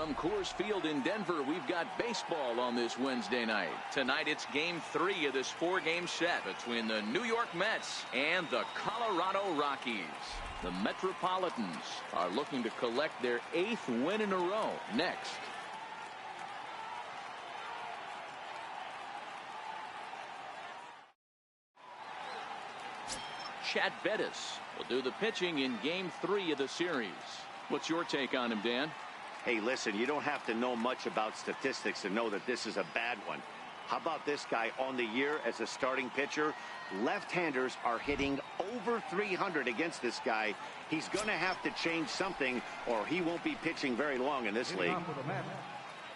From Coors Field in Denver, we've got baseball on this Wednesday night. Tonight, it's Game 3 of this 4-game set between the New York Mets and the Colorado Rockies. The Metropolitans are looking to collect their 8th win in a row. Next. Chad Bettis will do the pitching in Game 3 of the series. What's your take on him, Dan? Hey, listen, you don't have to know much about statistics to know that this is a bad one. How about this guy on the year as a starting pitcher? Left-handers are hitting over 300 against this guy. He's going to have to change something or he won't be pitching very long in this league.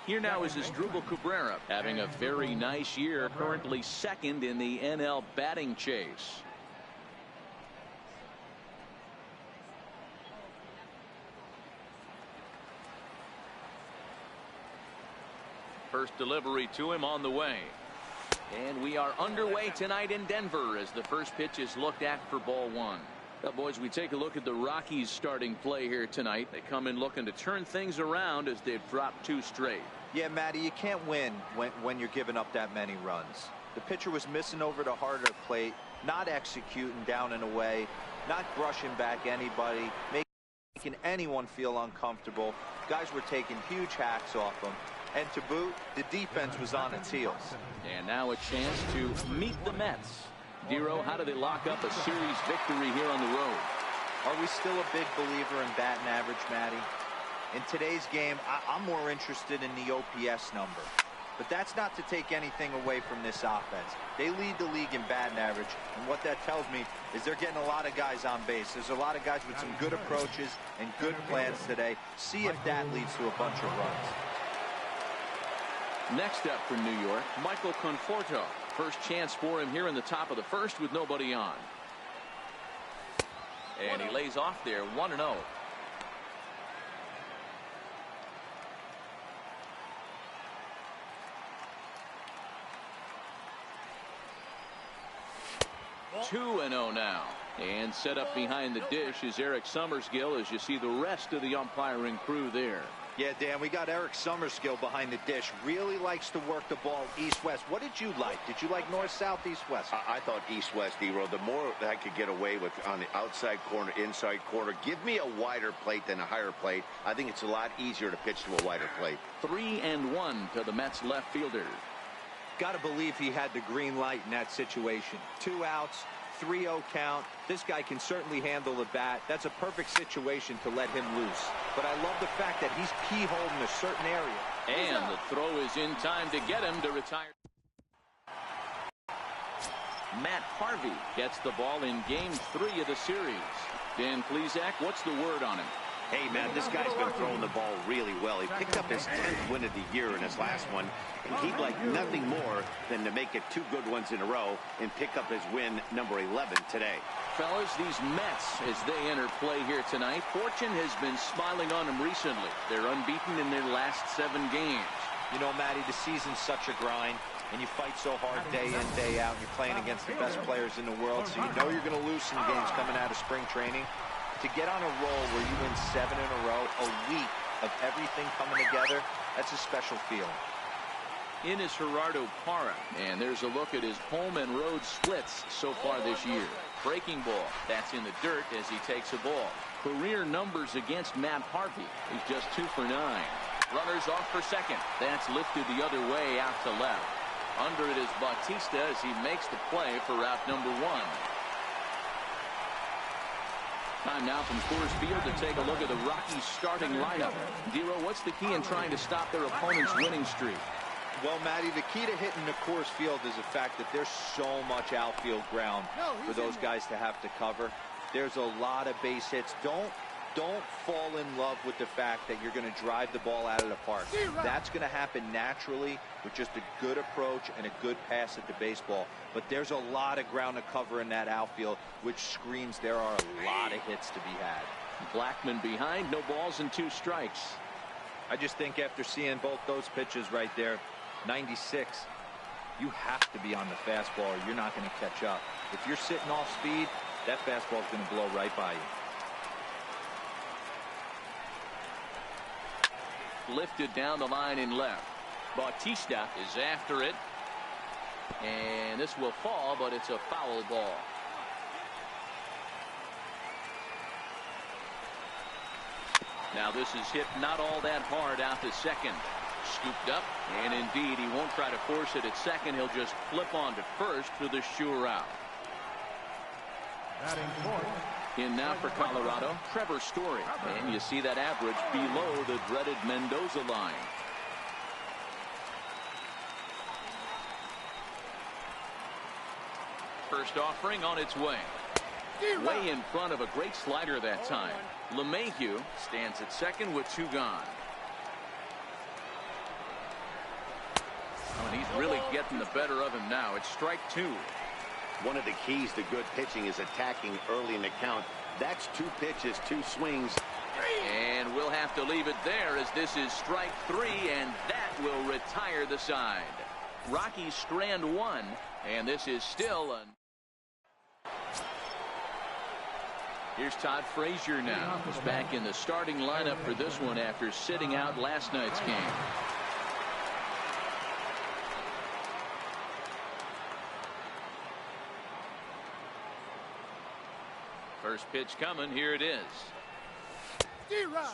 Here now is Asdrubal Cabrera having a very nice year, currently second in the NL batting chase. First delivery to him on the way. And we are underway tonight in Denver as the first pitch is looked at for ball 1. Well, boys, we take a look at the Rockies starting play here tonight. They come in looking to turn things around as they've dropped 2 straight. Yeah, Matty, you can't win when you're giving up that many runs. The pitcher was missing over the heart of the plate, not executing down and away, not brushing back anybody, making anyone feel uncomfortable. Guys were taking huge hacks off him. And to boot, the defense was on its heels. And now a chance to meet the Mets. Dero, how do they lock up a series victory here on the road? Are we still a big believer in batting average, Matty? In today's game, I'm more interested in the OPS number. But that's not to take anything away from this offense. They lead the league in batting average, and what that tells me is they're getting a lot of guys on base. There's a lot of guys with some good approaches and good plans today. See if that leads to a bunch of runs. Next up for New York, Michael Conforto. First chance for him here in the top of the first with nobody on. And he lays off there 1-0. Two and 0 now. And set up behind the dish is Eric Summersgill as you see the rest of the umpiring crew there. Yeah, Dan, we got Eric Summersgill behind the dish. Really likes to work the ball east-west. What did you like? Did you like north-south, east-west? I thought east-west, Dero. The more that I could get away with on the outside corner, inside corner, give me a wider plate than a higher plate. I think it's a lot easier to pitch to a wider plate. 3-1 to the Mets left fielder. Got to believe he had the green light in that situation. 2 outs. 3-0 count. This guy can certainly handle the bat. That's a perfect situation to let him loose. But I love the fact that he's keyholed in a certain area. And the throw is in time to get him to retire. Matt Harvey gets the ball in Game 3 of the series. Dan Plesac, what's the word on him? Hey, man, this guy's been throwing the ball really well. He picked up his 10th win of the year in his last one, and he'd like nothing more than to make it 2 good ones in a row and pick up his win number 11 today. Fellas, these Mets, as they enter play here tonight, fortune has been smiling on them recently. They're unbeaten in their last 7 games. You know, Matty, the season's such a grind, and you fight so hard day in, day out, and you're playing against the best players in the world, so you know you're going to lose some games coming out of spring training. To get on a roll where you win 7 in a row, a week of everything coming together, that's a special feeling. In is Gerardo Parra, and there's a look at his home and road splits so far this year. Breaking ball, that's in the dirt as he takes a ball. Career numbers against Matt Harvey. He's just 2 for 9. Runners off for second. That's lifted the other way out to left. Under it is Bautista as he makes the play for route number 1. Time now from Coors Field to take a look at the Rockies starting lineup. Dero, what's the key in trying to stop their opponent's winning streak? Well, Matty, the key to hitting the Coors Field is the fact that there's so much outfield ground for those guys to have to cover. There's a lot of base hits. Don't fall in love with the fact that you're going to drive the ball out of the park. That's going to happen naturally with just a good approach and a good pass at the baseball. But there's a lot of ground to cover in that outfield, which screams there are a lot of hits to be had. Blackman behind, no balls and 2 strikes. I just think after seeing both those pitches right there, 96, you have to be on the fastball or you're not going to catch up. If you're sitting off speed, that fastball is going to blow right by you. lifted down the line in left. Bautista is after it. And this will fall, but it's a foul ball. Now this is hit not all that hard out to second. Scooped up, and indeed he won't try to force it at second. He'll just flip on to first for the sure out. In now for Colorado, Trevor Story. And you see that average below the dreaded Mendoza line. First offering on its way. Way in front of a great slider that time. LeMahieu stands at second with 2 gone. Oh, and he's really getting the better of him now. It's strike 2. One of the keys to good pitching is attacking early in the count. That's 2 pitches, 2 swings. And we'll have to leave it there as this is strike 3, and that will retire the side. Rockies strand 1, and this is still a... Here's Todd Frazier now. He's back in the starting lineup for this one after sitting out last night's game. First pitch coming. Here it is.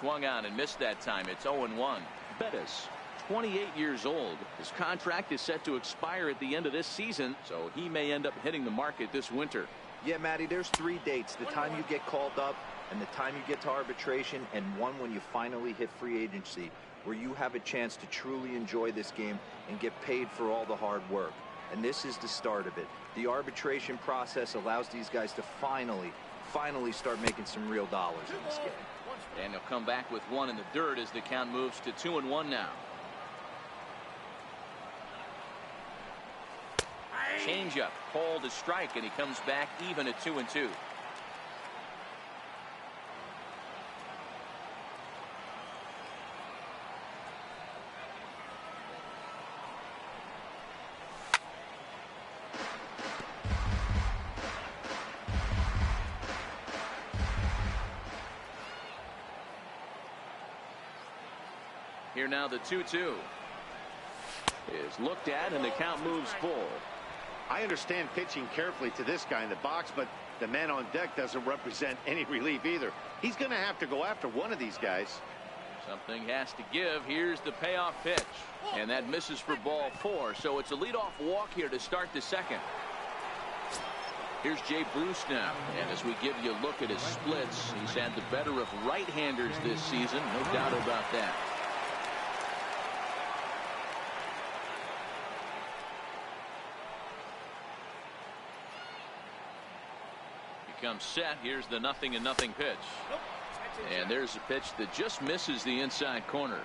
Swung on and missed that time. It's 0-1. Bettis, 28 years old. His contract is set to expire at the end of this season, so he may end up hitting the market this winter. Yeah, Matty, there's 3 dates. The time you get called up, and the time you get to arbitration, and one when you finally hit free agency, where you have a chance to truly enjoy this game and get paid for all the hard work. And this is the start of it. The arbitration process allows these guys to finally start making some real dollars in this game. And he'll come back with 1 in the dirt as the count moves to 2-1 now. Changeup, called a strike, and he comes back even at 2-2. Here now the 2-2 is looked at, and the count moves full. I understand pitching carefully to this guy in the box, but the man on deck doesn't represent any relief either. He's going to have to go after one of these guys. Something has to give. Here's the payoff pitch, and that misses for ball 4. So it's a leadoff walk here to start the second. Here's Jay Bruce now, and as we give you a look at his splits, he's had the better of right-handers this season, no doubt about that. Comes set. Here's the 0-0 pitch. And there's a pitch that just misses the inside corner.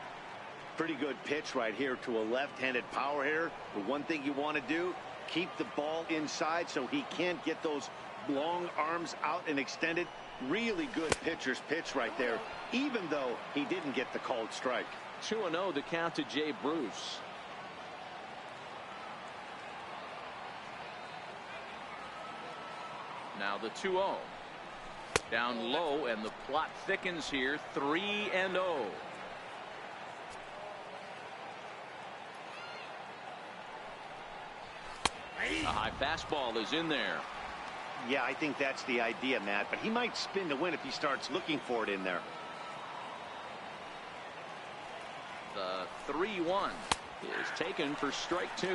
Pretty good pitch right here to a left-handed power hitter. The one thing you want to do, keep the ball inside so he can't get those long arms out and extended. Really good pitcher's pitch right there, even though he didn't get the called strike. 2-0 the count to Jay Bruce. Now the 2-0. Down low, and the plot thickens here. 3-0. A high fastball is in there. Yeah, I think that's the idea, Matt, but he might spin to win if he starts looking for it in there. The 3-1 is taken for strike 2.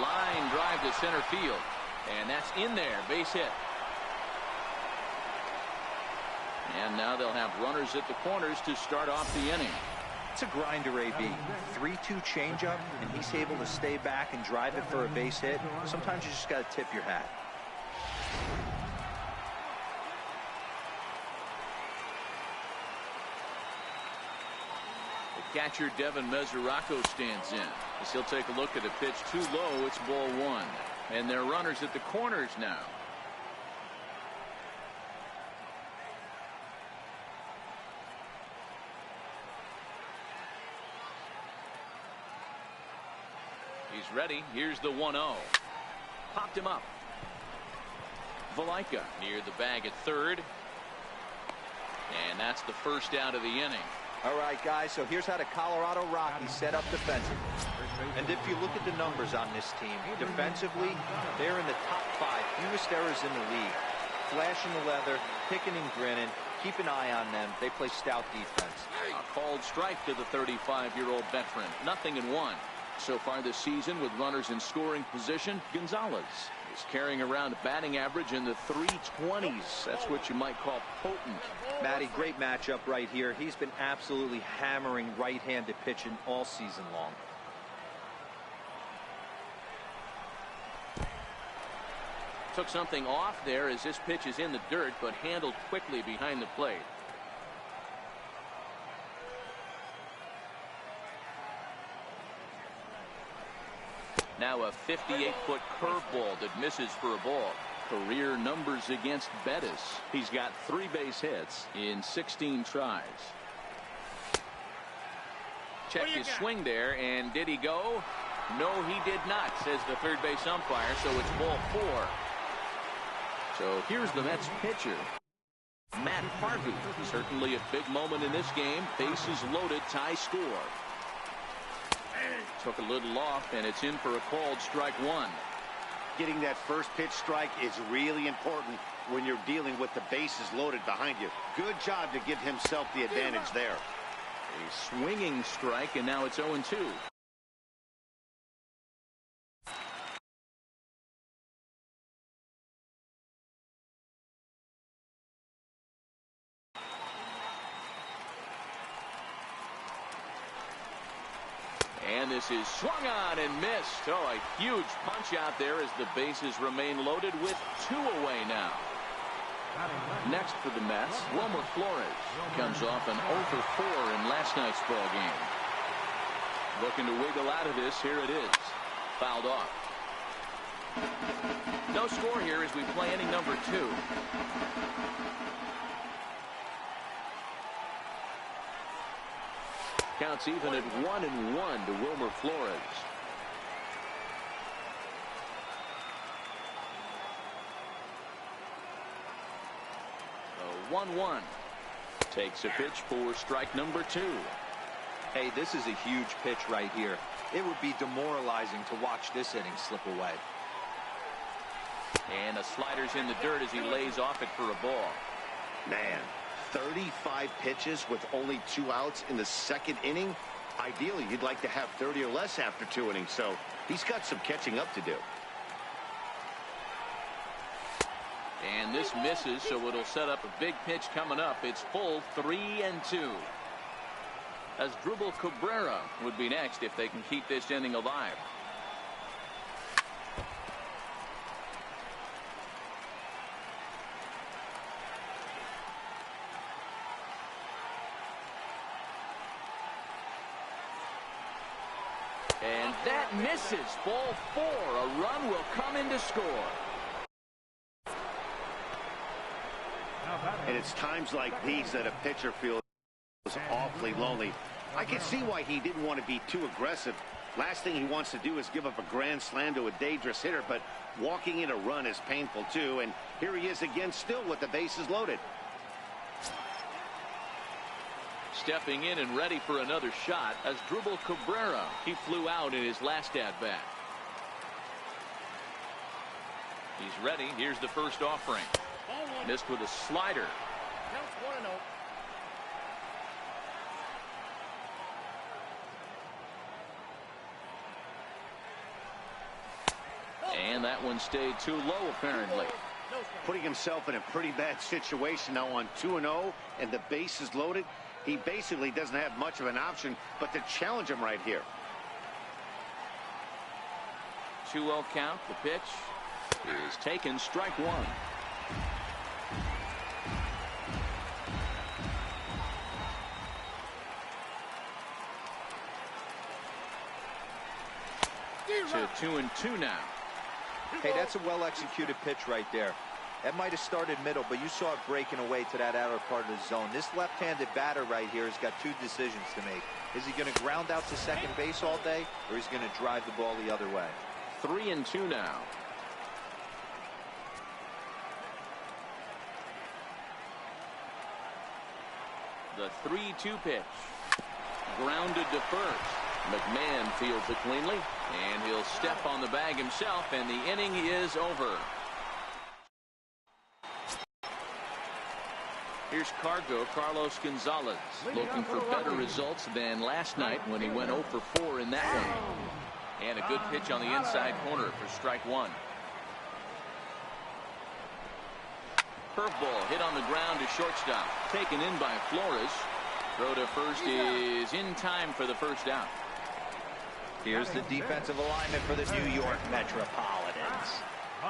Line drive to center field, and that's in there. Base hit. And now they'll have runners at the corners to start off the inning. It's a grinder, AB. 3-2 changeup, and he's able to stay back and drive it for a base hit. Sometimes you just got to tip your hat. Catcher Devin Mesoraco stands in as he'll take a look at a pitch too low. It's ball 1, and they're runners at the corners now. He's ready. Here's the 1-0. Popped him up. Valaika near the bag at third. And that's the first out of the inning. All right, guys, so here's how the Colorado Rockies set up defensively. And if you look at the numbers on this team, defensively, they're in the top 5 fewest errors in the league. Flashing the leather, picking and grinning, keep an eye on them. They play stout defense. A called strike to the 35-year-old veteran. 0-1. So far this season with runners in scoring position, Gonzalez is carrying around a batting average in the 320s. That's what you might call potent. Matty, great matchup right here. He's been absolutely hammering right-handed pitching all season long. Took something off there as this pitch is in the dirt, but handled quickly behind the plate. Now a 58-foot curveball that misses for a ball. Career numbers against Bettis. He's got 3 base hits in 16 tries. Check his swing there, and did he go? No, he did not, says the third base umpire, so it's ball 4. So here's the Mets pitcher, Matt Harvey. Certainly a big moment in this game. Bases loaded, tie score. Took a little off, and it's in for a called strike 1. Getting that first pitch strike is really important when you're dealing with the bases loaded behind you. Good job to give himself the advantage there. A swinging strike, and now it's 0-2. And this is swung on and missed. Oh, a huge punch out there as the bases remain loaded with 2 away now. Next for the Mets, Wilmer Flores comes off an 0-for-4 in last night's ball game. Looking to wiggle out of this. Here it is. Fouled off. No score here as we play inning number 2. Counts even at 1-1 to Wilmer Flores. So 1-1. Takes a pitch for strike number 2. Hey, this is a huge pitch right here. It would be demoralizing to watch this inning slip away. And the slider's in the dirt as he lays off it for a ball. Man, 35 pitches with only 2 outs in the second inning. Ideally, you'd like to have 30 or less after 2 innings, so he's got some catching up to do. And this misses, so it'll set up a big pitch coming up. It's full 3-2. As Asdrubal Cabrera would be next if they can keep this inning alive. And that misses. Ball 4. A run will come in to score. And it's times like these that a pitcher feels awfully lonely. I can see why he didn't want to be too aggressive. Last thing he wants to do is give up a grand slam to a dangerous hitter, but walking in a run is painful too. And here he is again, still with the bases loaded. Stepping in and ready for another shot as Asdrubal Cabrera. He flew out in his last at-bat. He's ready. Here's the first offering. Missed with a slider. And that one stayed too low, apparently. Putting himself in a pretty bad situation now on 2-0 and the bases loaded. He basically doesn't have much of an option but to challenge him right here. 2-0 count. The pitch is taken. Strike 1. To 2-2 now. Hey, that's a well-executed pitch right there. That might have started middle, but you saw it breaking away to that outer part of the zone. This left-handed batter right here has got 2 decisions to make. Is he going to ground out to second base all day, or is he going to drive the ball the other way? 3-2 now. The 3-2 pitch. Grounded to first. McMahon fields it cleanly, and he'll step on the bag himself, and the inning is over. Here's Carlos Gonzalez, looking for better results than last night when he went 0 for 4 in that one. And a good pitch on the inside corner for strike one. Curveball hit on the ground to shortstop. Taken in by Flores. Throw to first is in time for the first out. Here's the defensive alignment for the New York Metropolitans.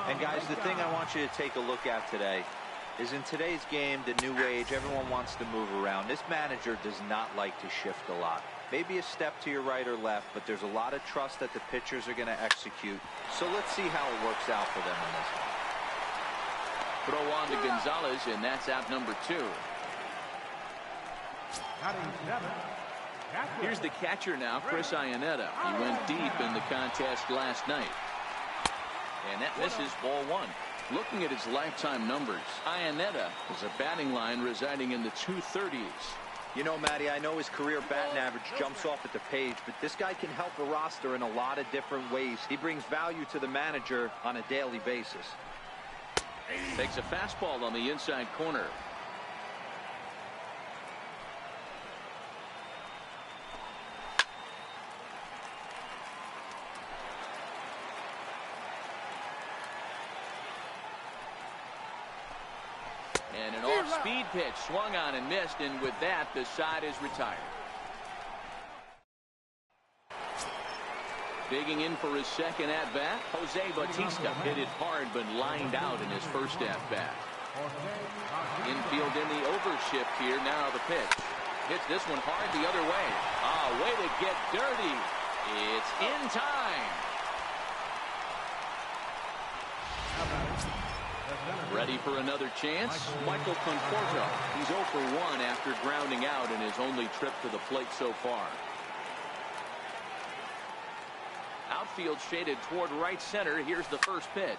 And guys, the thing I want you to take a look at today is in today's game, the new age, everyone wants to move around. This manager does not like to shift a lot. Maybe a step to your right or left, but there's a lot of trust that the pitchers are going to execute. So let's see how it works out for them in this one. Throw on to Gonzalez, and that's out number 2. Here's the catcher now, Chris Iannetta. He went deep in the contest last night. And that misses, ball 1. Looking at his lifetime numbers, Iannetta is a batting line residing in the 230s. You know, Matty, I know his career batting average jumps off at the page, but this guy can help the roster in a lot of different ways. He brings value to the manager on a daily basis. Takes a fastball on the inside corner. And an off-speed pitch swung on and missed, and with that, the side is retired. Digging in for his second at-bat, Jose Bautista hit it hard but lined out in his first at-bat. Infield in the overshift here. Now the pitch. Hits this one hard the other way. Way to get dirty. It's in time. Ready for another chance? Michael Conforto. He's 0 for 1 after grounding out in his only trip to the plate so far. Outfield shaded toward right center. Here's the first pitch.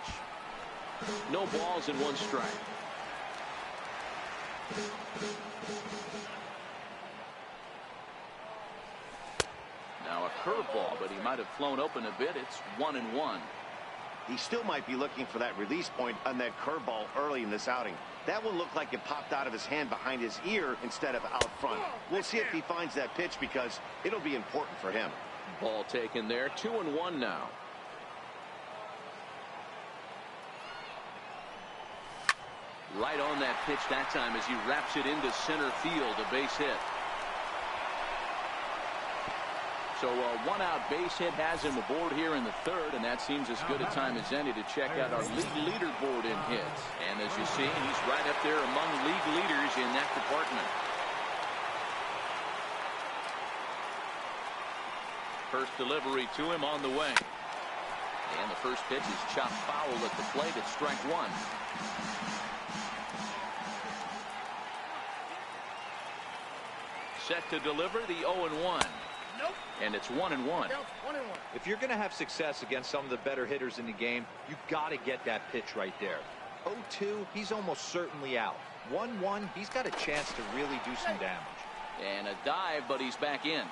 No balls and 1 strike. Now a curveball, but he might have flown open a bit. It's 1-1. He still might be looking for that release point on that curveball early in this outing. That one looked like it popped out of his hand behind his ear instead of out front. We'll see if he finds that pitch because it'll be important for him. Ball taken there. 2-1 now. Right on that pitch that time as he wraps it into center field. A base hit. So a 1-out base hit has him aboard here in the 3rd, and that seems as good a time as any to check out our league leaderboard in hits. And as you see, he's right up there among league leaders in that department. First delivery to him on the way. And the first pitch is chopped foul at the plate at strike 1. Set to deliver the 0-1. And it's 1-1. If you're going to have success against some of the better hitters in the game, you got to get that pitch right there. 0-2, he's almost certainly out. 1-1, he's got a chance to really do some damage. And a dive, but he's back in.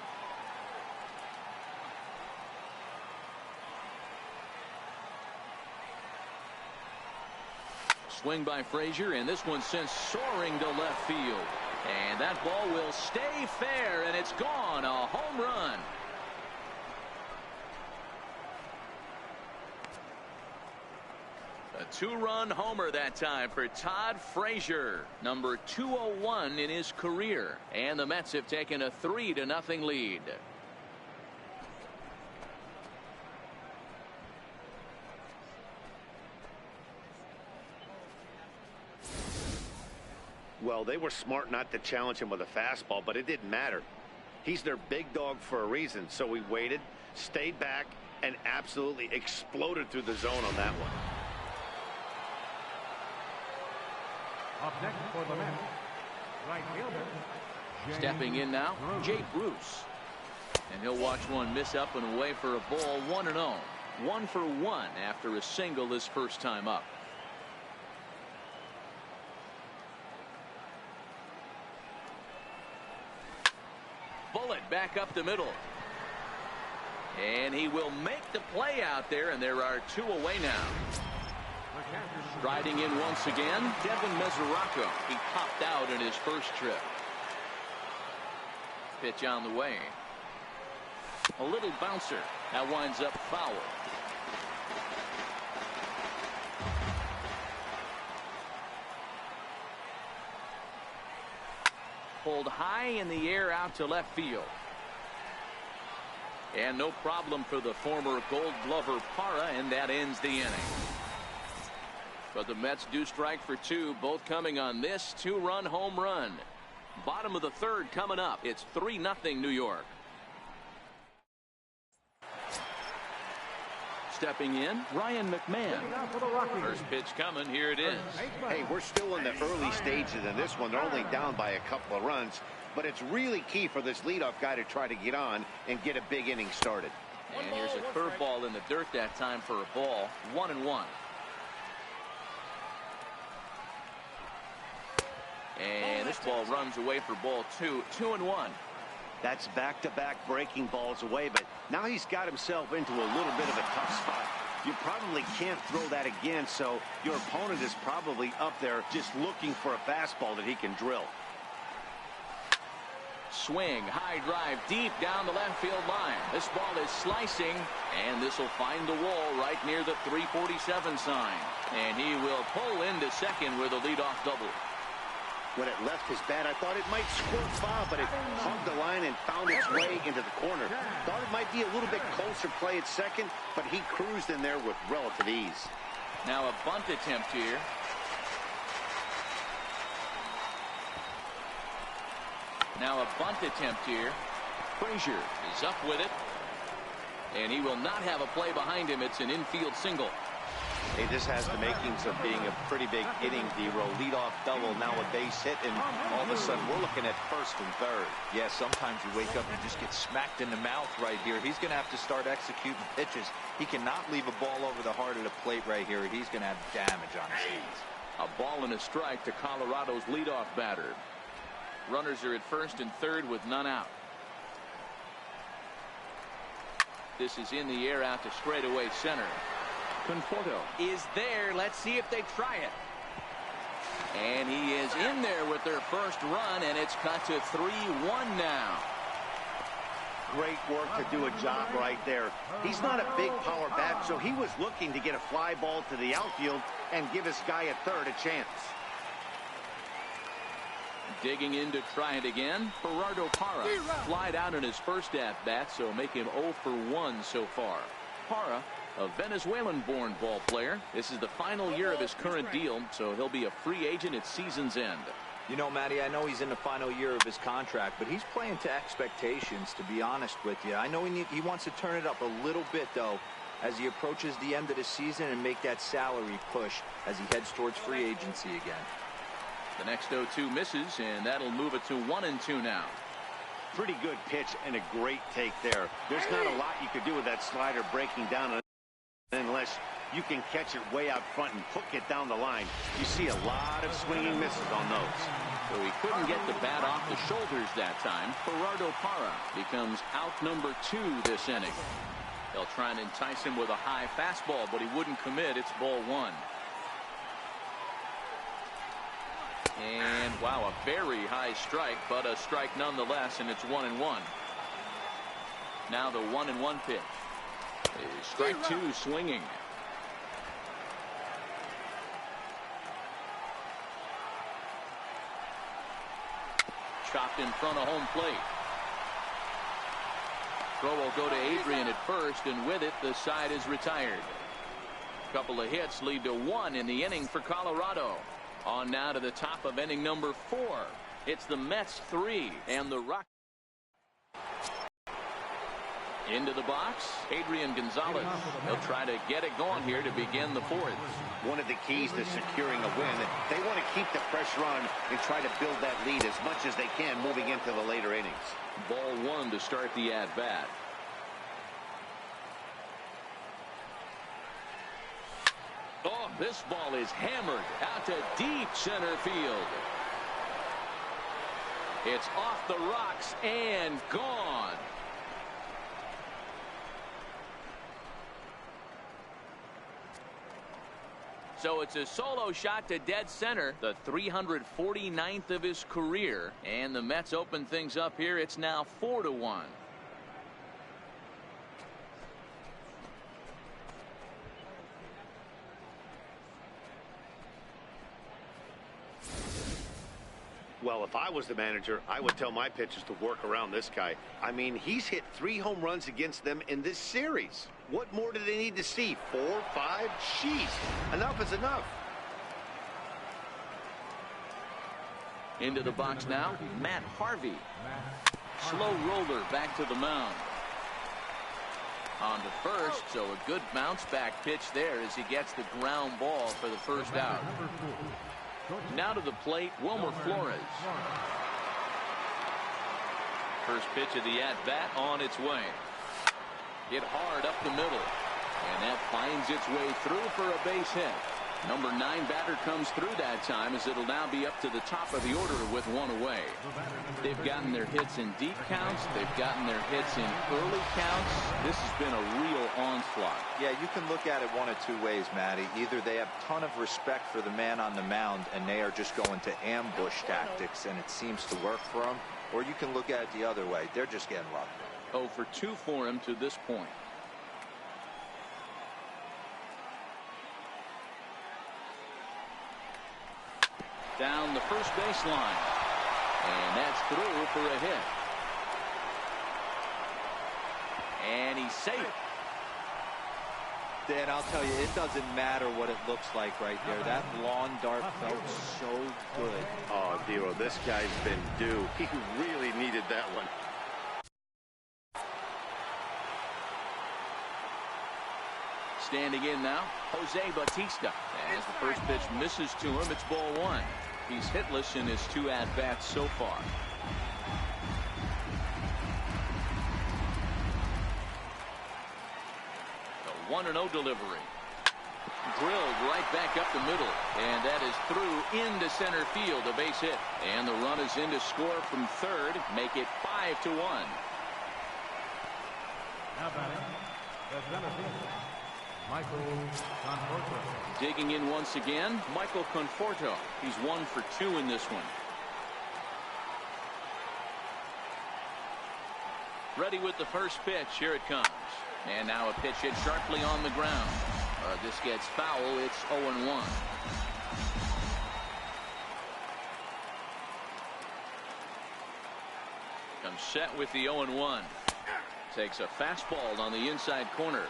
Swing by Frazier, and this one sent soaring to left field. And that ball will stay fair, and it's gone. A home run. A 2-run homer that time for Todd Frazier, number 201 in his career. And the Mets have taken a 3-0 lead. Well, they were smart not to challenge him with a fastball, but it didn't matter. He's their big dog for a reason, so he waited, stayed back, and absolutely exploded through the zone on that one. Up next for the Mets, right fielder. Stepping in now, Jay Bruce. And he'll watch one miss up and away for a ball. 1-0. 1 for 1 after a single his first time up. bullet back up the middle. And he will make the play out there, and there are 2 away now. Striding in once again, Devin Mesoraco. He popped out in his first trip. Pitch on the way. A little bouncer. That winds up foul. Pulled high in the air out to left field. And no problem for the former Gold Glover Parra, and that ends the inning. But the Mets do strike for 2, both coming on this 2-run home run. Bottom of the 3rd coming up. It's 3-0 New York. Stepping in, Ryan McMahon. First pitch coming. Here it is. Hey, we're still in the early stages of this one. They're only down by a couple of runs, but it's really key for this leadoff guy to try to get on and get a big inning started. And here's a curveball in the dirt that time for a ball. 1-1. And this ball runs away for ball 2. 2-1. That's back-to-back breaking balls away, but now he's got himself into a little bit of a tough spot. You probably can't throw that again, so your opponent is probably up there just looking for a fastball that he can drill. Swing, high drive, deep down the left field line. This ball is slicing, and this will find the wall right near the 347 sign. And he will pull into second with a leadoff double. When it left his bat, I thought it might squirt foul, but it hugged the line and found its way into the corner. Thought it might be a little bit closer play at second, but he cruised in there with relative ease. Now a bunt attempt here. Frazier is up with it, and he will not have a play behind him. It's an infield single. Hey, this has the makings of being a pretty big inning, D-Row. Leadoff double, now a base hit, and all of a sudden we're looking at first and third. Yeah, sometimes you wake up and just get smacked in the mouth right here. He's going to have to start executing pitches. He cannot leave a ball over the heart of the plate right here. He's going to have damage on his hands. A ball and a strike to Colorado's leadoff batter. Runners are at first and third with none out. This is in the air out to straightaway center. Conforto is there. Let's see if they try it. And he is in there with their first run, and it's cut to 3-1 now. Great work to do a job right there. He's not a big power bat, so he was looking to get a fly ball to the outfield and give his guy at third a chance. Digging in to try it again, Gerardo Parra. Flied out in his first at-bat, so make him 0 for 1 so far. Parra, a Venezuelan-born ball player. This is the final year of his current deal, so he'll be a free agent at season's end. You know, Matty, I know he's in the final year of his contract, but he's playing to expectations, to be honest with you. I know he wants to turn it up a little bit, though, as he approaches the end of the season and make that salary push as he heads towards free agency again. The next 0-2 misses, and that'll move it to 1-2 now. Pretty good pitch and a great take there. There's not a lot you could do with that slider breaking down unless you can catch it way out front and hook it down the line. You see a lot of swinging misses on those. So he couldn't get the bat off the shoulders that time. Gerardo Parra becomes out number 2 this inning. They'll try and entice him with a high fastball, but he wouldn't commit. It's ball 1. And wow, a very high strike, but a strike nonetheless, and it's 1-1. Now the 1-1 pitch. Strike 2 swinging. Chopped in front of home plate. Throw will go to Adrian at first, and with it the side is retired. A couple of hits lead to 1 in the inning for Colorado. On now to the top of inning number 4. It's the Mets 3 and the Rockies. Into the box, Adrian Gonzalez. He'll try to get it going here to begin the 4th. One of the keys to securing a win, they want to keep the pressure on and try to build that lead as much as they can moving into the later innings. Ball 1 to start the at-bat. Oh, this ball is hammered out to deep center field. It's off the rocks and gone. So it's a solo shot to dead center, the 349th of his career, and the Mets open things up here. It's now 4-1. Well, if I was the manager, I would tell my pitchers to work around this guy. I mean, he's hit 3 home runs against them in this series. What more do they need to see? 4, 5? Jeez, enough is enough. Into the box now, Matt Harvey. Slow roller back to the mound. On to first, so a good bounce back pitch there as he gets the ground ball for the first out. Now to the plate, Wilmer Flores. First pitch of the at-bat on its way. Hit hard up the middle. And that finds its way through for a base hit. Number 9 batter comes through that time as it'll now be up to the top of the order with 1 away. They've gotten their hits in deep counts. They've gotten their hits in early counts. This has been a real onslaught. Yeah, you can look at it one of 2 ways, Matty. Either they have a ton of respect for the man on the mound and they are just going to ambush tactics and it seems to work for them. Or you can look at it the other way. They're just getting lucky. 0 for 2 for him to this point. Down the first baseline. And that's through for a hit. And he's safe. Dan, I'll tell you, it doesn't matter what it looks like right there. That lawn dart felt so good. Oh, Dero, this guy's been due. He really needed that one. Standing in now, Jose Bautista. As the first pitch misses to him, it's ball 1. He's hitless in his 2 at-bats so far. The 1-0 delivery. Drilled right back up the middle. And that is through into center field, a base hit. And the run is in to score from third, make it 5-1. Now batting, the center fielder, Michael Conforto. Digging in once again, Michael Conforto. He's 1 for 2 in this one. Ready with the first pitch. Here it comes. And now a pitch hit sharply on the ground. This gets foul. It's 0-1. Comes set with the 0-1. Takes a fastball on the inside corner.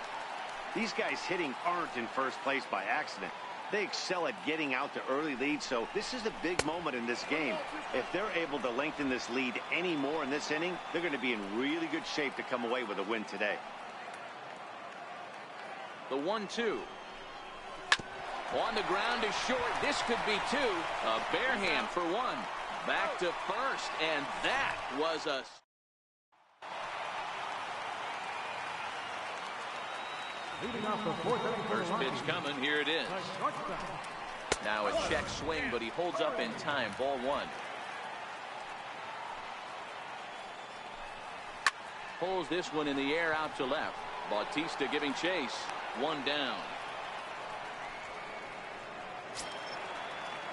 These guys hitting aren't in first place by accident. They excel at getting out to early leads, so this is a big moment in this game. If they're able to lengthen this lead any more in this inning, they're going to be in really good shape to come away with a win today. The 1-2. On the ground is short. This could be 2. A bare hand for 1. Back to first, and that was a... Leading off the 4th inning for the First Rockies, pitch coming. Here it is. the shortstop, Now a check swing, but he holds up in time. Ball 1. Pulls this one in the air out to left. Bautista giving chase. 1 down.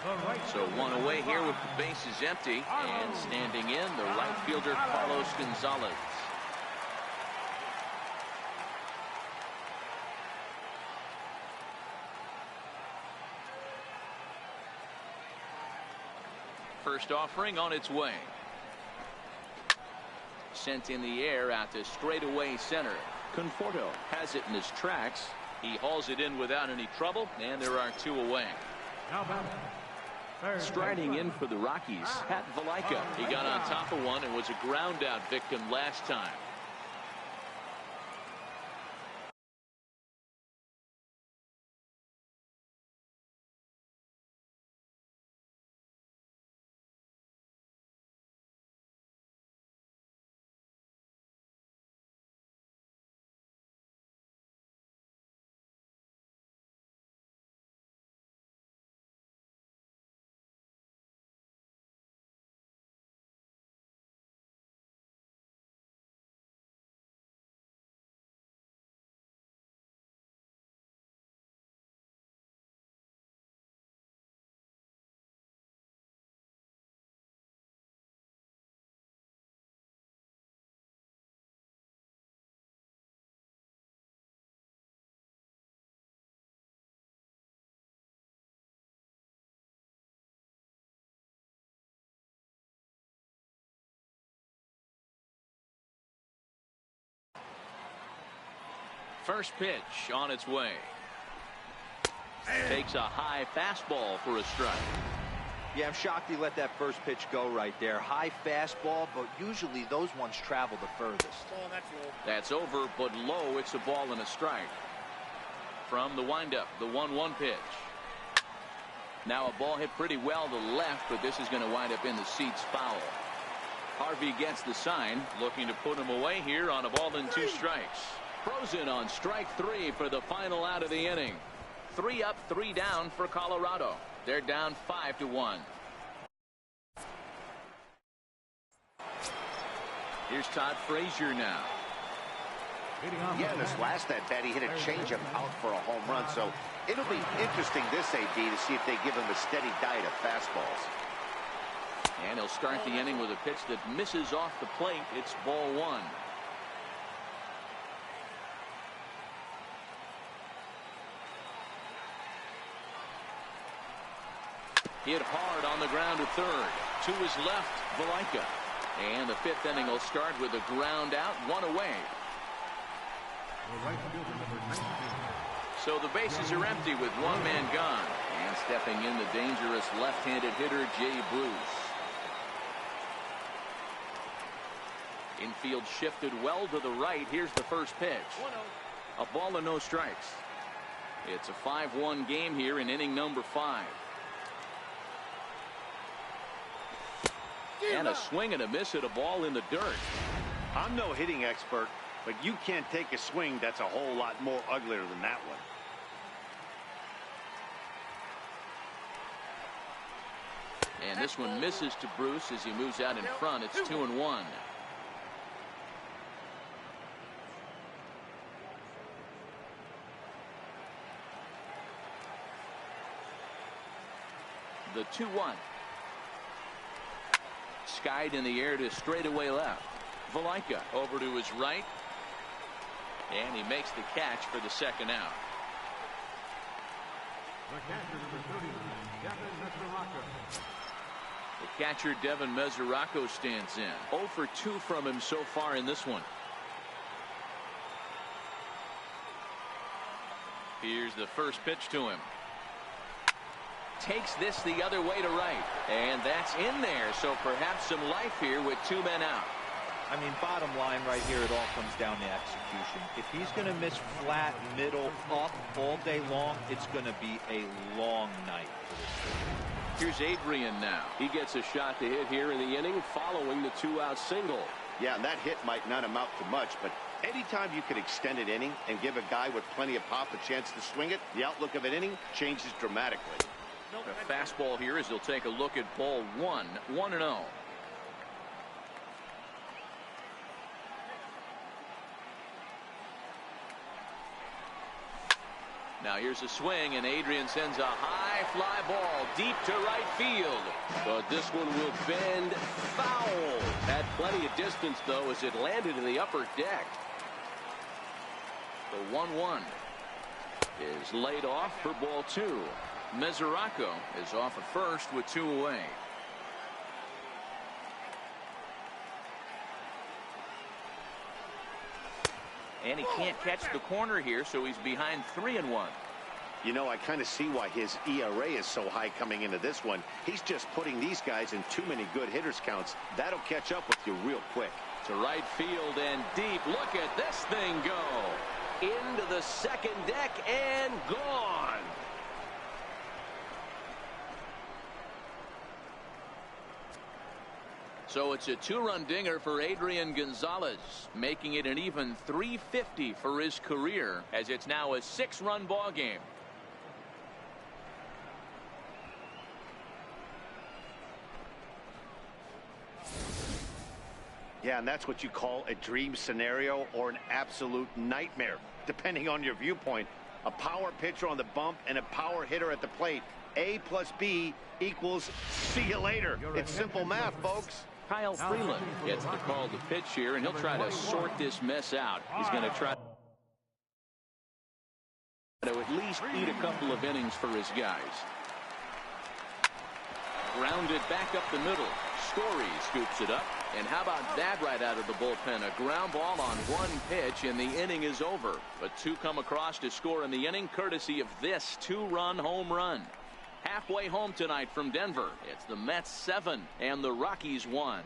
the right So 1 away here with the bases empty. And standing in, the right fielder Carlos Gonzalez. First offering on its way. Sent in the air out to straightaway center. Conforto has it in his tracks. He hauls it in without any trouble, and there are 2 away. Now batting, third Striding in for the Rockies, Pat Valaika. He got on top of one and was a ground out victim last time. First pitch on its way. Takes a high fastball for a strike. Yeah, I'm shocked he let that first pitch go right there. High fastball, but usually those ones travel the furthest. That's over, but low. It's a ball and a strike. From the windup, the 1-1 pitch. Now a ball hit pretty well to left, but this is going to wind up in the seats foul. Harvey gets the sign, looking to put him away here on a ball and 2 strikes. Frozen on strike 3 for the final out of the inning. 3 up, 3 down for Colorado. They're down 5-1. Here's Todd Frazier now. Yeah, in this last at bat, he hit a changeup out for a home run. So it'll be interesting this AB to see if they give him a steady diet of fastballs. And he'll start the inning with a pitch that misses off the plate. It's ball 1. Hit hard on the ground to third. To his left, Valaika. And the 5th inning will start with a ground out, 1 away. So the bases are empty with 1 man gone. And stepping in the dangerous left-handed hitter, Jay Bruce. Infield shifted well to the right. Here's the first pitch. A ball and no strikes. It's a 5-1 game here in inning number 5. And a swing and a miss at a ball in the dirt. I'm no hitting expert, but you can't take a swing that's a whole lot more uglier than that one. And this one misses to Bruce as he moves out in front. It's 2-1. The 2-1. Skied in the air to straightaway left. Valaika over to his right. And he makes the catch for the second out. The catcher, Devin Mesoraco, stands in. 0 for 2 from him so far in this one. Here's the first pitch to him. Takes this the other way to right. And that's in there. So perhaps some life here with 2 men out. I mean, bottom line right here, it all comes down to execution. If he's going to miss flat, middle, up all day long, it's going to be a long night for this team. Here's Adrian now. He gets a shot to hit here in the inning following the 2-out single. Yeah, and that hit might not amount to much, but anytime you can extend an inning and give a guy with plenty of pop a chance to swing it, the outlook of an inning changes dramatically. The fastball here as he'll take a look at ball 1, 1-0. Now here's a swing, and Adrian sends a high fly ball deep to right field. But this one will bend foul. Had plenty of distance, though, as it landed in the upper deck. The 1-1 is laid off for ball 2. Mesoraco is off at first with 2 away. And he can't catch the corner here, so he's behind 3-1. You know, I kind of see why his ERA is so high coming into this one. He's just putting these guys in too many good hitters counts. That'll catch up with you real quick. To right field and deep. Look at this thing go. Into the second deck and gone. So it's a 2-run dinger for Adrian Gonzalez, making it an even .350 for his career, as it's now a 6-run ball game. Yeah, and that's what you call a dream scenario or an absolute nightmare, depending on your viewpoint. A power pitcher on the bump and a power hitter at the plate. A plus B equals see you later. It's simple math, folks. Kyle Freeland gets the call to pitch here, and he'll try to sort this mess out. He's going to try to at least eat a couple of innings for his guys. Grounded back up the middle. Story scoops it up. And how about that right out of the bullpen? A ground ball on one pitch, and the inning is over. But two come across to score in the inning, courtesy of this two-run home run. Halfway home tonight from Denver, it's the Mets 7 and the Rockies 1.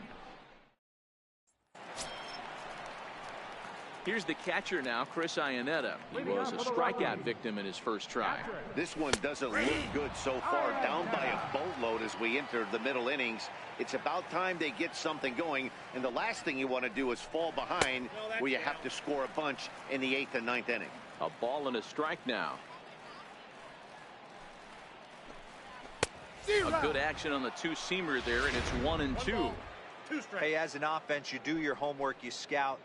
Here's the catcher now, Chris Iannetta. He was a strikeout victim in his first try. This one doesn't look good so far. Down by a boatload as we enter the middle innings. It's about time they get something going. And the last thing you want to do is fall behind where you have to score a bunch in the 8th and 9th inning. A ball and a strike now. A good action on the two-seamer there, and it's 1-2. Hey, as an offense, you do your homework, you scout.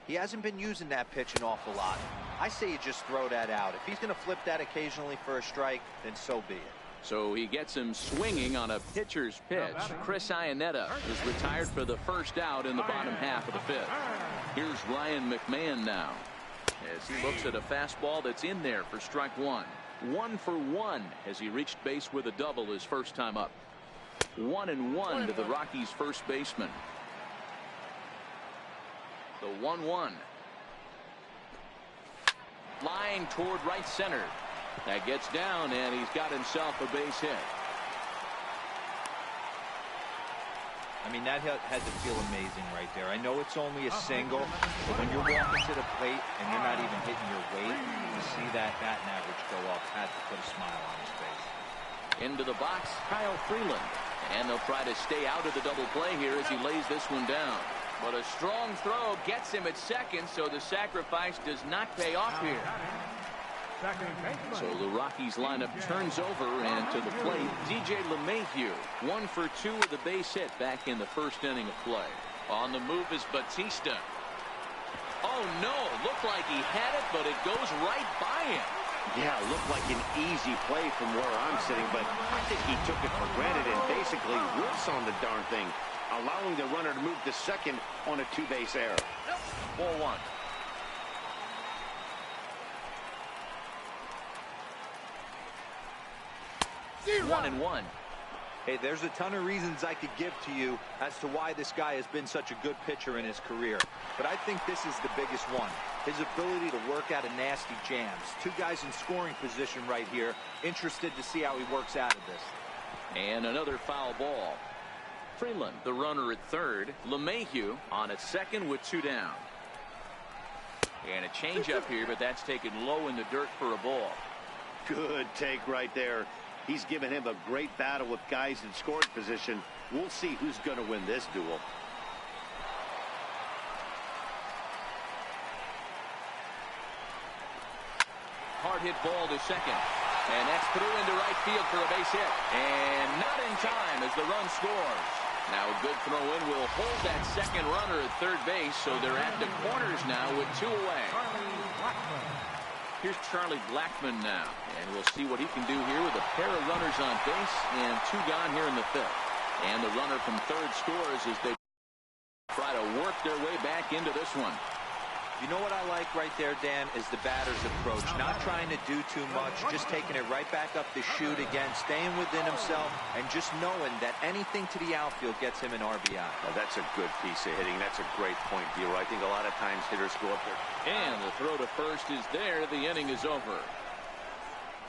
He hasn't been using that pitch an awful lot. I say you just throw that out. If he's going to flip that occasionally for a strike, then so be it. So he gets him swinging on a pitcher's pitch. Chris Iannetta is retired for the first out in the bottom half of the 5th. Here's Ryan McMahon now as he looks at a fastball that's in there for strike one. 1 for 1 as he reached base with a double his first time up. 1-1 to the Rockies' first baseman. The 1-1. Flying toward right center. That gets down, and he's got himself a base hit. I mean, that had to feel amazing right there. I know it's only a single, but when you're walking to the plate and you're not even hitting your weight, to see that batting average go up had to put a smile on his face. Into the box, Kyle Freeland. And they'll try to stay out of the double play here as he lays this one down. But a strong throw gets him at second, so the sacrifice does not pay off here. So the Rockies lineup turns over, and to the plate, DJ LeMahieu. 1 for 2 with a base hit back in the first inning of play. On the move is Bautista. Oh no, looked like he had it, but it goes right by him. Yeah, looked like an easy play from where I'm sitting, but I think he took it for granted and basically whiffs on the darn thing, allowing the runner to move to second on a two-base error. 4-1. One and one. Hey, there's a ton of reasons I could give to you as to why this guy has been such a good pitcher in his career. But I think this is the biggest one. His ability to work out of nasty jams. Two guys in scoring position right here. Interested to see how he works out of this. And another foul ball. Freeland, the runner at third. LeMahieu on at second with 2 down. And a changeup here, but that's taken low in the dirt for a ball. Good take right there. He's given him a great battle with guys in scoring position. We'll see who's going to win this duel. Hard hit ball to second. And that's through into right field for a base hit. And not in time as the run scores. Now a good throw in will hold that second runner at third base, so they're at the corners now with 2 away. Here's Charlie Blackmon now, and we'll see what he can do here with a pair of runners on base and 2 gone here in the 5th. And the runner from third scores as they try to work their way back into this one. You know what I like right there, Dan, is the batter's approach. Not trying to do too much, just taking it right back up the chute again, staying within himself, and just knowing that anything to the outfield gets him an RBI. Oh, that's a good piece of hitting. That's a great point, Dealer. I think a lot of times hitters go up there. And the throw to first is there. The inning is over.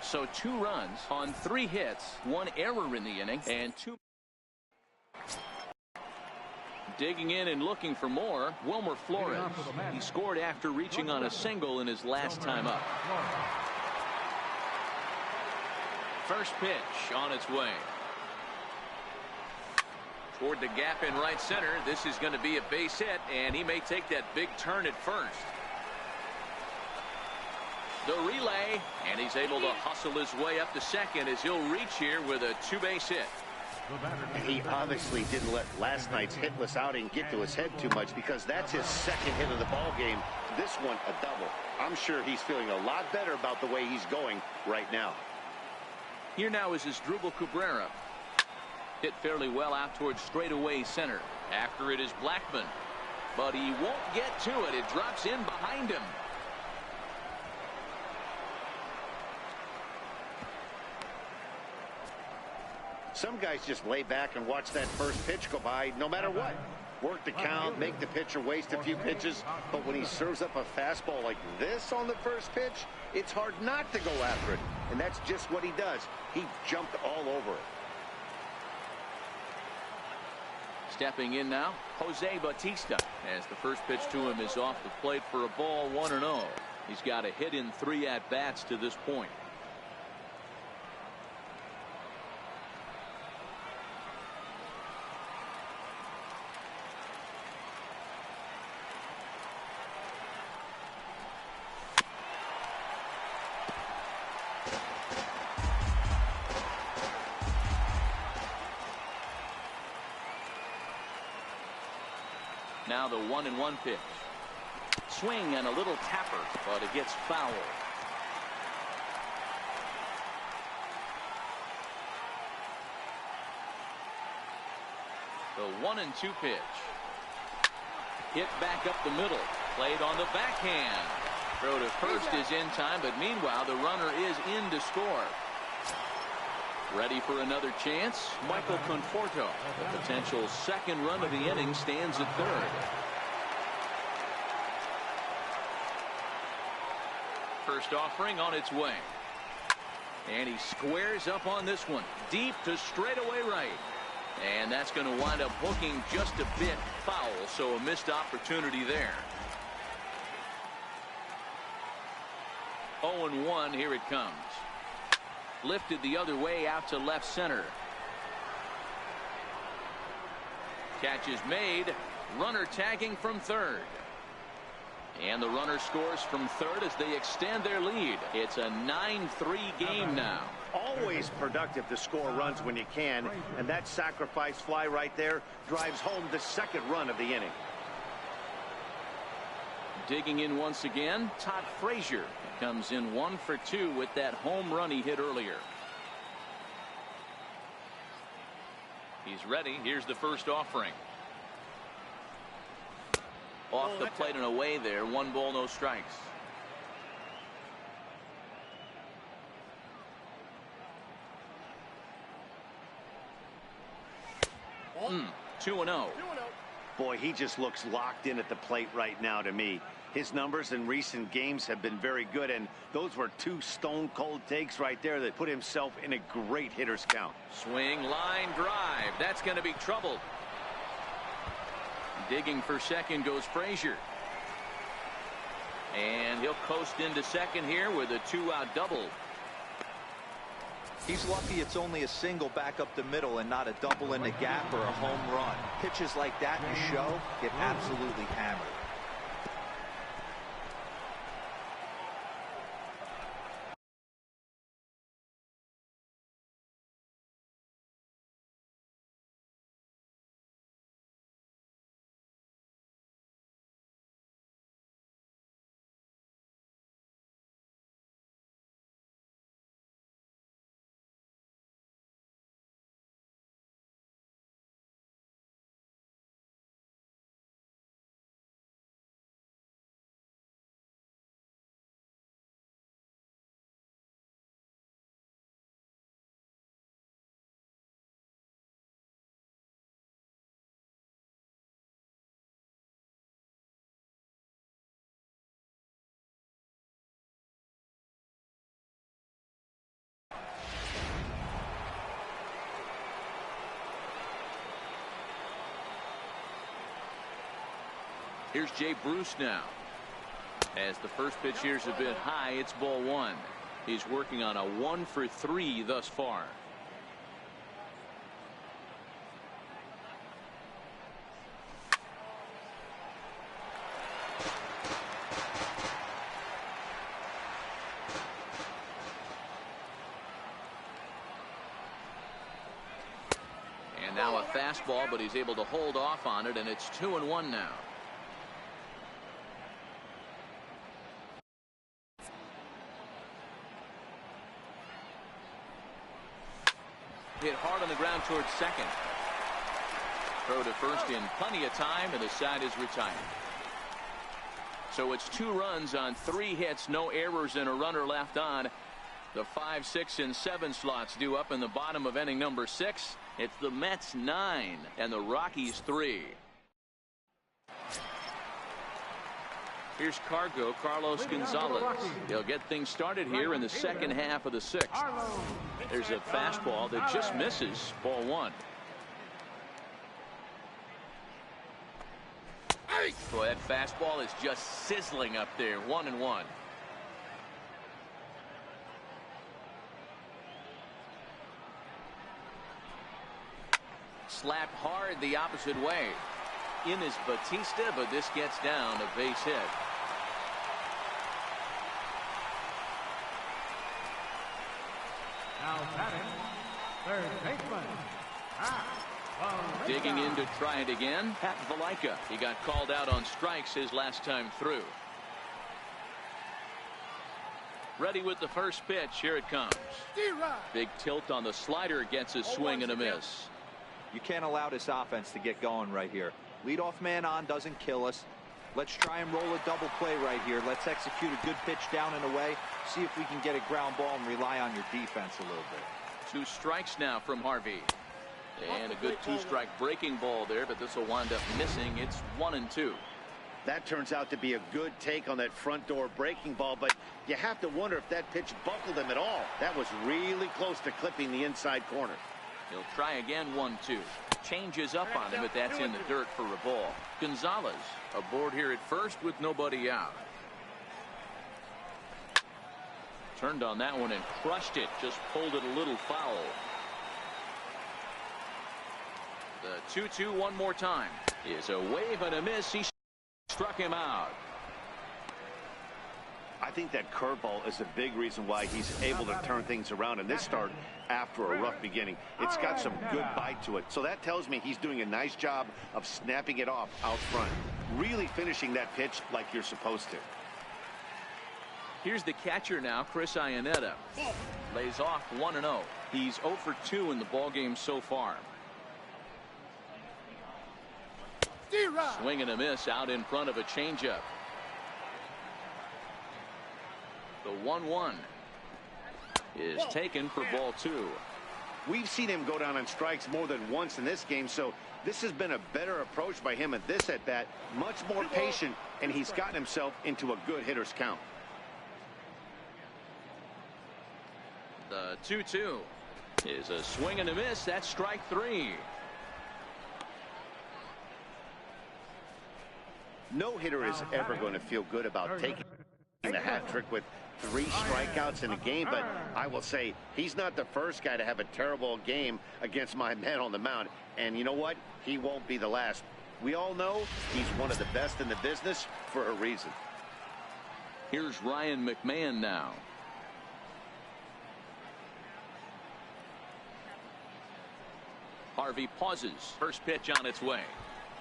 So 2 runs on 3 hits, 1 error in the inning, and 2. Digging in and looking for more, Wilmer Flores. He scored after reaching on a single in his last time up. First pitch on its way. Toward the gap in right center. This is going to be a base hit, and he may take that big turn at first. The relay, and he's able to hustle his way up to second as he'll reach here with a 2-base hit. He obviously didn't let last night's hitless outing get to his head too much, because that's his second hit of the ball game. This one a double. I'm sure he's feeling a lot better about the way he's going right now. Here now is Asdrubal Cabrera. Hit fairly well out towards straightaway center. After it is Blackmon, but he won't get to it. It drops in behind him. Some guys just lay back and watch that first pitch go by no matter what. work the count, make the pitcher waste a few pitches. But when he serves up a fastball like this on the first pitch, it's hard not to go after it. And that's just what he does. He jumped all over it. Stepping in now, Jose Bautista, as the first pitch to him is off the plate for a ball, 1-0. He's got a hit in 3 at-bats to this point. Now the 1-1 pitch. Swing and a little tapper, but it gets foul. The 1-2 pitch. Hit back up the middle. Played on the backhand. Throw to first is in time, but meanwhile the runner is in to score. Ready for another chance? Michael Conforto. The potential second run of the inning stands at third. First offering on its way. And he squares up on this one. Deep to straightaway right. And that's going to wind up hooking just a bit foul, so a missed opportunity there. 0-1, here it comes. Lifted the other way out to left center. Catch is made. Runner tagging from third. And the runner scores from third as they extend their lead. It's a 9-3 game now. Always productive to score runs when you can, and that sacrifice fly right there drives home the second run of the inning. Digging in once again, Todd Frazier comes in 1 for 2 with that home run he hit earlier. He's ready. Here's the first offering. Off the plate and away there. 1 ball, no strikes. Mm, 2-0. Boy, he just looks locked in at the plate right now to me. His numbers in recent games have been very good, and those were 2 stone-cold takes right there that put himself in a great hitter's count. Swing, line, drive. That's going to be trouble. Digging for second goes Frazier. And he'll coast into second here with a 2-out double. He's lucky it's only a single back up the middle and not a double in the gap or a home run. Pitches like that in a show get absolutely hammered. Here's Jay Bruce now. As the first pitch here's a bit high, it's ball 1. He's working on a 1 for 3 thus far. And now a fastball, but he's able to hold off on it, and it's 2-1 now. Hit hard on the ground towards second. Throw to first in plenty of time, and the side is retired. So it's 2 runs on 3 hits, no errors, and a runner left on. The 5, 6, and 7 slots due up in the bottom of inning number 6. It's the Mets 9 and the Rockies 3. Here's Carlos Gonzalez. He'll get things started here in the second half of the sixth. There's a fastball that just misses. Ball one. Boy, that fastball is just sizzling up there. 1-1. Slapped hard the opposite way. In is Batista, but this gets down a base hit. Now batting, third baseman. Digging in to try it again, Pat Valaika. He got called out on strikes his last time through. Ready with the first pitch. Here it comes. Big tilt on the slider, gets a swing and a miss. You can't allow this offense to get going right here. Leadoff man on doesn't kill us. Let's try and roll a double play right here. Let's execute a good pitch down and away. See if we can get a ground ball and rely on your defense a little bit. 2 strikes now from Harvey. And a good 2-strike breaking ball there, but this will wind up missing. It's 1-2. That turns out to be a good take on that front door breaking ball, but you have to wonder if that pitch buckled him at all. That was really close to clipping the inside corner. He'll try again. 1-2. Changes up on him, but that's in the dirt for a ball. Gonzalez aboard here at first with nobody out. Turned on that one and crushed it. Just pulled it a little foul. The 2-2 one more time is a wave and a miss. He struck him out. I think that curveball is a big reason why he's able to turn things around in this start after a rough beginning. It's got some good bite to it. So that tells me he's doing a nice job of snapping it off out front. Really finishing that pitch like you're supposed to. Here's the catcher now, Chris Iannetta. Lays off 1-0. He's 0 for 2 in the ballgame so far. Swing and a miss out in front of a changeup. The 1-1 is taken for ball 2. We've seen him go down on strikes more than once in this game, so this has been a better approach by him at this at bat. Much more patient, and he's gotten himself into a good hitter's count. The 2-2 is a swing and a miss. That's strike 3. No hitter is ever going to feel good about taking the hat trick with 3 strikeouts in a game, but I will say he's not the first guy to have a terrible game against my man on the mound. And you know what? He won't be the last. We all know he's one of the best in the business for a reason. Here's Ryan McMahon now. Harvey pauses. First pitch on its way.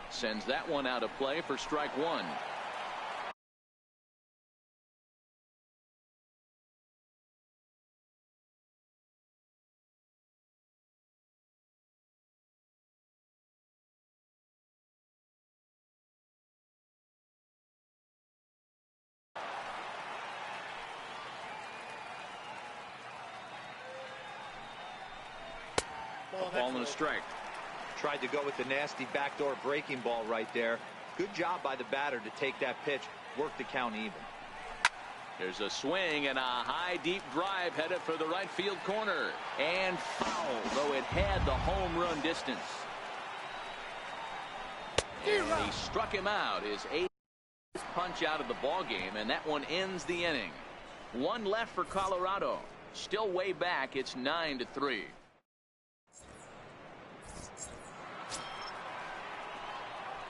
Sends that one out of play for strike 1. Ball and a strike. Tried to go with the nasty backdoor breaking ball right there. Good job by the batter to take that pitch, work the count even. There's a swing and a high deep drive headed for the right field corner, and foul, though it had the home run distance. And he struck him out. His 8th punch out of the ball game, and that one ends the inning. 1 left for Colorado. Still way back. It's 9-3.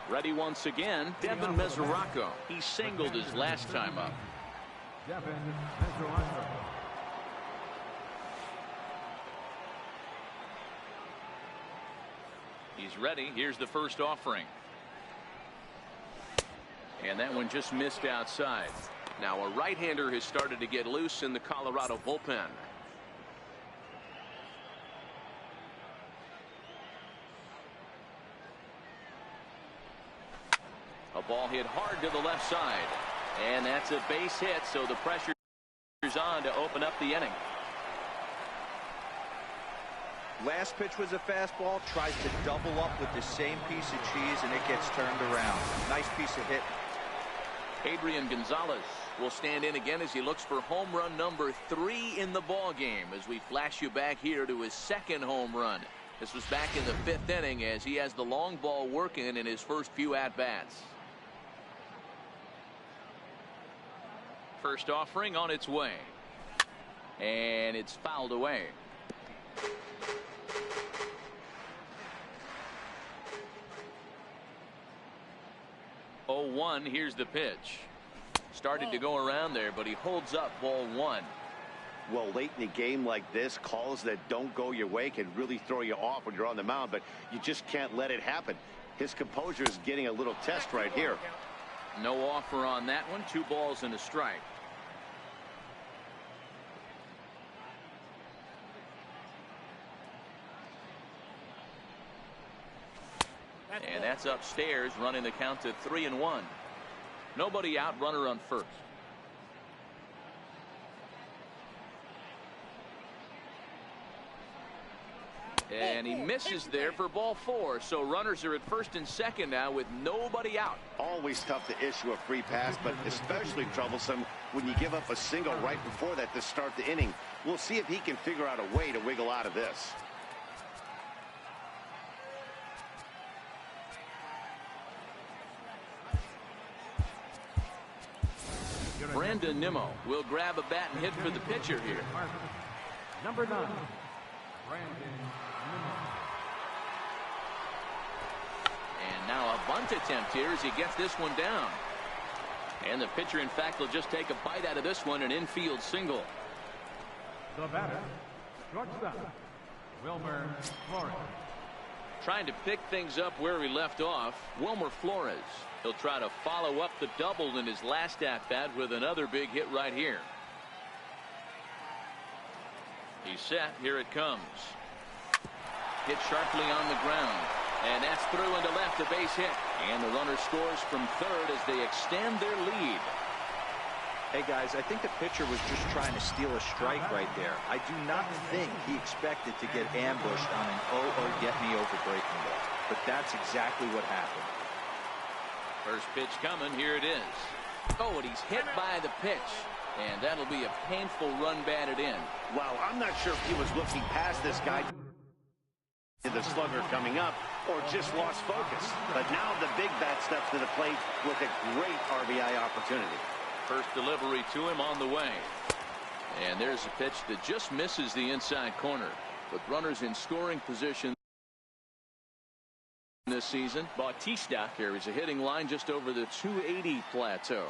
Ready once again, Devin Mesoraco. He singled his last time up. Devin Mesoraco. He's ready. Here's the first offering. And that one just missed outside. Now a right-hander has started to get loose in the Colorado bullpen. A ball hit hard to the left side. And that's a base hit, so the pressure is on to open up the inning. Last pitch was a fastball. Tries to double up with the same piece of cheese, and it gets turned around. Nice piece of hit. Adrian Gonzalez will stand in again as he looks for home run number 3 in the ball game, as we flash you back here to his second home run. This was back in the 5th inning as he has the long ball working in his first few at-bats. First offering on its way, and it's fouled away. Oh, 1. Here's the pitch. Started to go around there, but he holds up ball 1. Well, late in a game like this, calls that don't go your way can really throw you off when you're on the mound, but you just can't let it happen. His composure is getting a little test right here. No offer on that one. 2 balls and a strike. And that's upstairs, running the count to 3-1. Nobody out, runner on first. And he misses there for ball 4. So runners are at first and second now with nobody out. Always tough to issue a free pass, but especially troublesome when you give up a single right before that to start the inning. We'll see if he can figure out a way to wiggle out of this. Brandon Nimmo will grab a bat and hit for the pitcher here. Number 9, Brandon Nimmo. And now a bunt attempt here as he gets this one down. And the pitcher, in fact, will just take a bite out of this one, an infield single. The batter, shortstop, Wilmer Flores. Trying to pick things up where he left off, Wilmer Flores. He'll try to follow up the double in his last at-bat with another big hit right here. He's set. Here it comes. Hit sharply on the ground. And that's through into left, a base hit. And the runner scores from third as they extend their lead. Hey, guys, I think the pitcher was just trying to steal a strike right there. I do not think he expected to get ambushed on an 0-0 get-me-over breaking ball. But that's exactly what happened. First pitch coming. Here it is. Oh, and he's hit by the pitch. And that'll be a painful run batted in. Wow, I'm not sure if he was looking past this guy to the slugger coming up or just lost focus. But now the big bat steps to the plate with a great RBI opportunity. First delivery to him on the way. And there's a pitch that just misses the inside corner. With runners in scoring position this season, Bautista carries a hitting line just over the 280 plateau.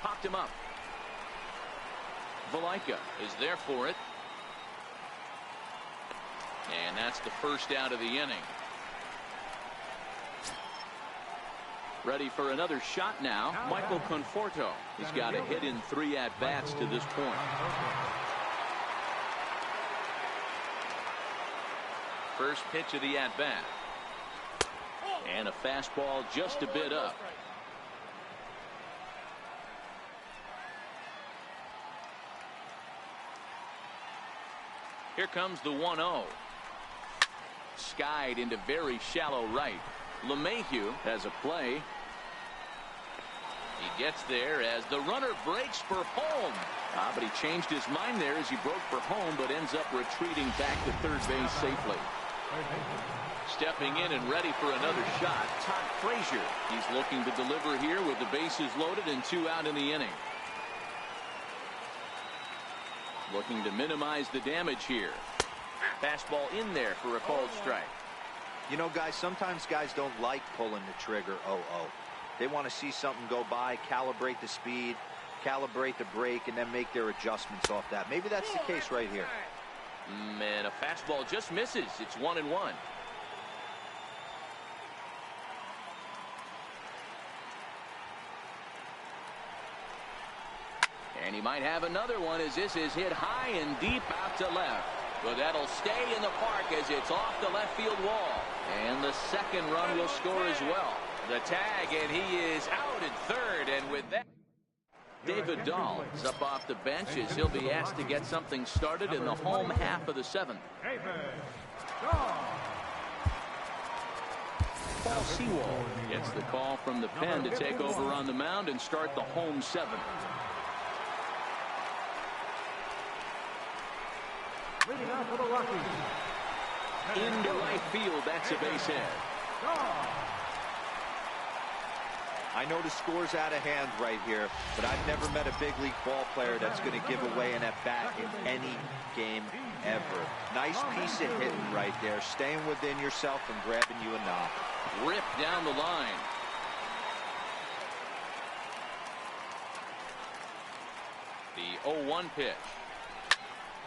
Popped him up. Valaika is there for it. And that's the first out of the inning. Ready for another shot now, Michael Conforto. He's got a hit in 3 at-bats to this point. First pitch of the at-bat. And a fastball just a bit up. Here comes the 1-0. Skied into very shallow right. LeMahieu has a play. He gets there as the runner breaks for home. But he changed his mind there as he broke for home, but ends up retreating back to third base safely. Stepping in and ready for another shot, Todd Frazier. He's looking to deliver here with the bases loaded and 2 out in the inning. Looking to minimize the damage here. Fastball in there for a called strike. You know, guys, sometimes guys don't like pulling the trigger 0-0. They want to see something go by, calibrate the speed, calibrate the break, and then make their adjustments off that. Maybe that's the case right here. And a fastball just misses. It's 1-1. And he might have another one as this is hit high and deep out to left. But that'll stay in the park as it's off the left field wall. And the second run will score as well. The tag, and he is out at third. And with that, David Dahl is up off the bench as he'll be asked to get something started in the home half of the 7th. Paul Sewell gets the call from the pen to take over on the mound and start the home seventh. Leading out for the Rockies. Into right field. That's a base hit. I know the score's out of hand right here, but I've never met a big league ball player that's going to give away an at-bat in any game ever. Nice piece of hitting right there, staying within yourself and grabbing you a knock. Ripped down the line. The 0-1 pitch.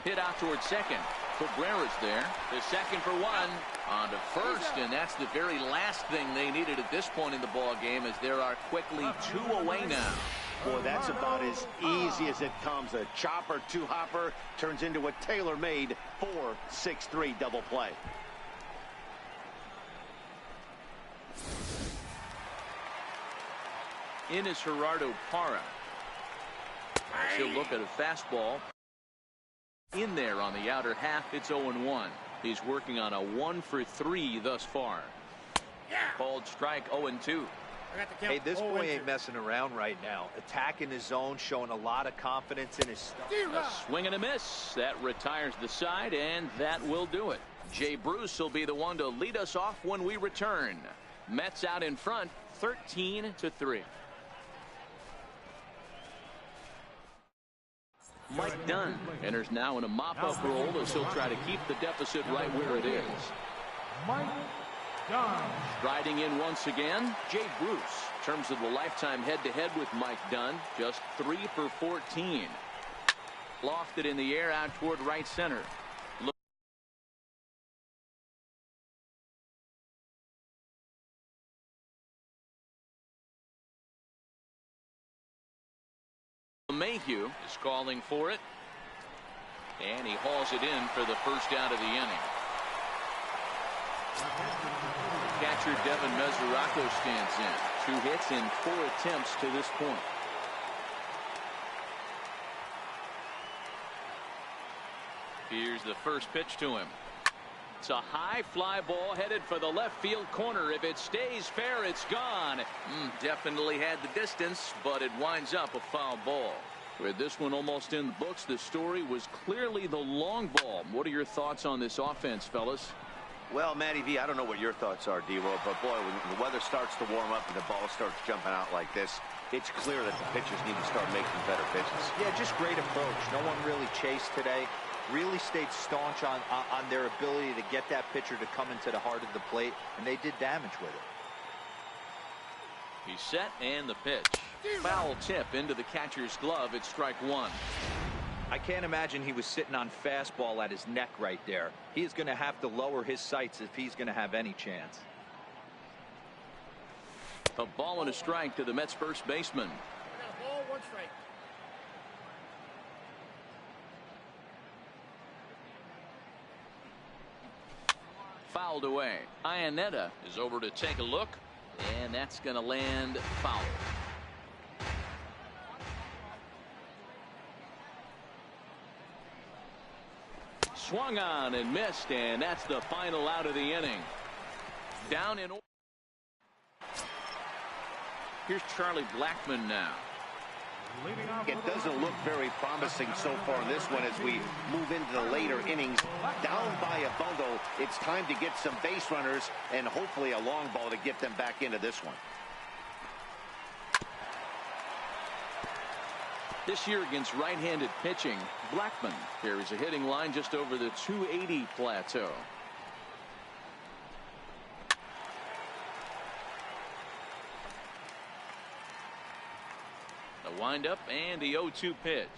Hit out towards second. Cabrera's there. The second for one. On to first, and that's the very last thing they needed at this point in the ball game, as there are quickly 2 away now. Boy, that's about as easy as it comes. A chopper, 2-hopper turns into a tailor-made 4-6-3 double play. In is Gerardo Parra. He'll look at a fastball. In there on the outer half, it's 0-1. He's working on a 1-for-3 thus far. Called strike 0-2. Hey, this boy ain't messing around right now. Attacking his zone, showing a lot of confidence in his stuff. A swing and a miss. That retires the side, and that will do it. Jay Bruce will be the one to lead us off when we return. Mets out in front, 13-3. Mike Dunn enters now in a mop-up role as he'll try to keep the deficit right where it is. Mike Dunn. Striding in once again, Jay Bruce. In terms of the lifetime head-to-head with Mike Dunn, just 3 for 14. Lofted in the air out toward right center. Mayhew is calling for it, and he hauls it in for the first out of the inning. Catcher Devin Mesoraco stands in. 2 hits in 4 attempts to this point. Here's the first pitch to him. It's a high fly ball headed for the left field corner. If it stays fair, it's gone. Definitely had the distance, but it winds up a foul ball. With this one almost in the books, the story was clearly the long ball. What are your thoughts on this offense, fellas? Well, Matty V, I don't know what your thoughts are, D-Roll, but boy, when the weather starts to warm up and the ball starts jumping out like this, it's clear that the pitchers need to start making better pitches. Yeah, just great approach. No one really chased today. Really stayed staunch on their ability to get that pitcher to come into the heart of the plate, and they did damage with it. He's set, and the pitch. Foul tip into the catcher's glove. It's strike 1. I can't imagine he was sitting on fastball at his neck right there. He is going to have to lower his sights if he's going to have any chance. A ball and a strike to the Mets first baseman. Ball, 1 strike. Fouled away. Iannetta is over to take a look, and that's going to land foul. Swung on and missed, and that's the final out of the inning. Down in. Here's Charlie Blackmon now. It doesn't look very promising so far in this one as we move into the later innings. Down by a bundle, it's time to get some base runners and hopefully a long ball to get them back into this one. This year against right-handed pitching, Blackmon carries a hitting line just over the 280 plateau. The windup and the 0-2 pitch.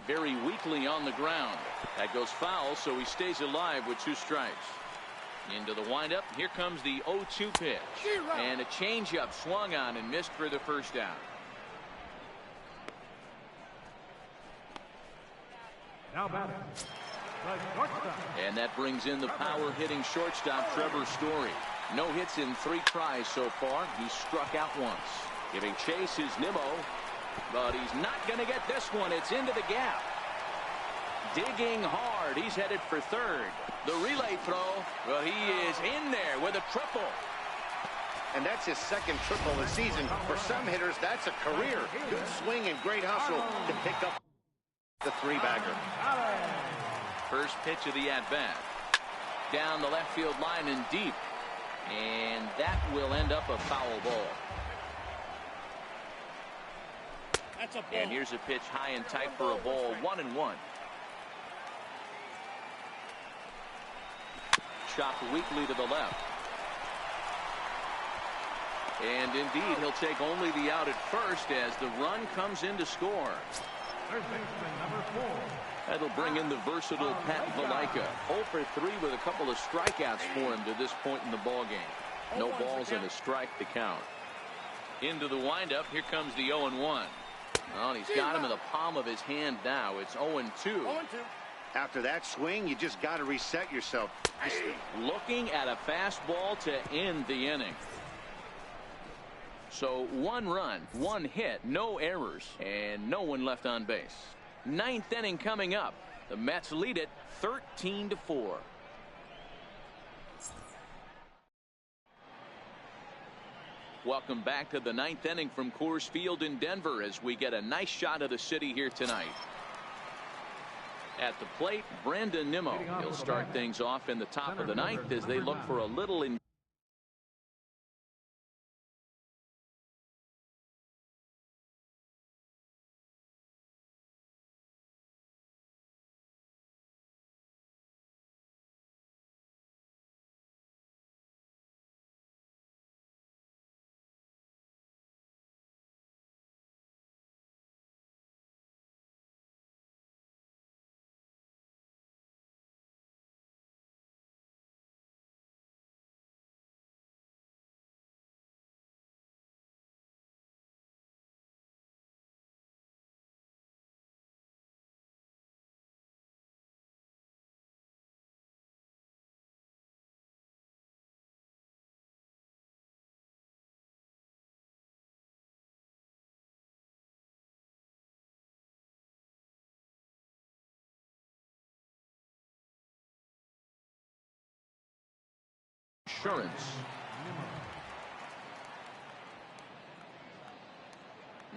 Very weakly on the ground. That goes foul, so he stays alive with 2 strikes. Into the windup. Here comes the 0-2 pitch. And a changeup swung on and missed for the first out. Now batting, the shortstop. And that brings in the power-hitting shortstop Trevor Story. No hits in 3 tries so far. He struck out once. Giving chase is Nimmo, but he's not going to get this one. It's into the gap. Digging hard. He's headed for third. The relay throw. Well, he is in there with a triple. and that's his second triple this season. For some hitters, that's a career. Good swing and great hustle to pick up the three-bagger. First pitch of the at-bat. Down the left field line and deep. And that will end up a foul ball. That's a ball. And here's a pitch high and tight for a ball. 1-1. Chopped weakly to the left. And indeed, he'll take only the out at first as the run comes in to score. Third baseman number 4. That'll bring in the versatile Pat Valaika. 0 for 3 with a couple of strikeouts for him to this point in the ballgame. No balls and a strike to count. Into the windup. Here comes the 0-1. Well, he's got him in the palm of his hand now. It's 0-2. After that swing, you just got to reset yourself. Looking at a fastball to end the inning. So 1 run, 1 hit, no errors, and no one left on base. 9th inning coming up. The Mets lead it 13-4. Welcome back to the 9th inning from Coors Field in Denver as we get a nice shot of the city here tonight. At the plate, Brandon Nimmo. He'll start things off in the top of the 9th as they look for a little insurance.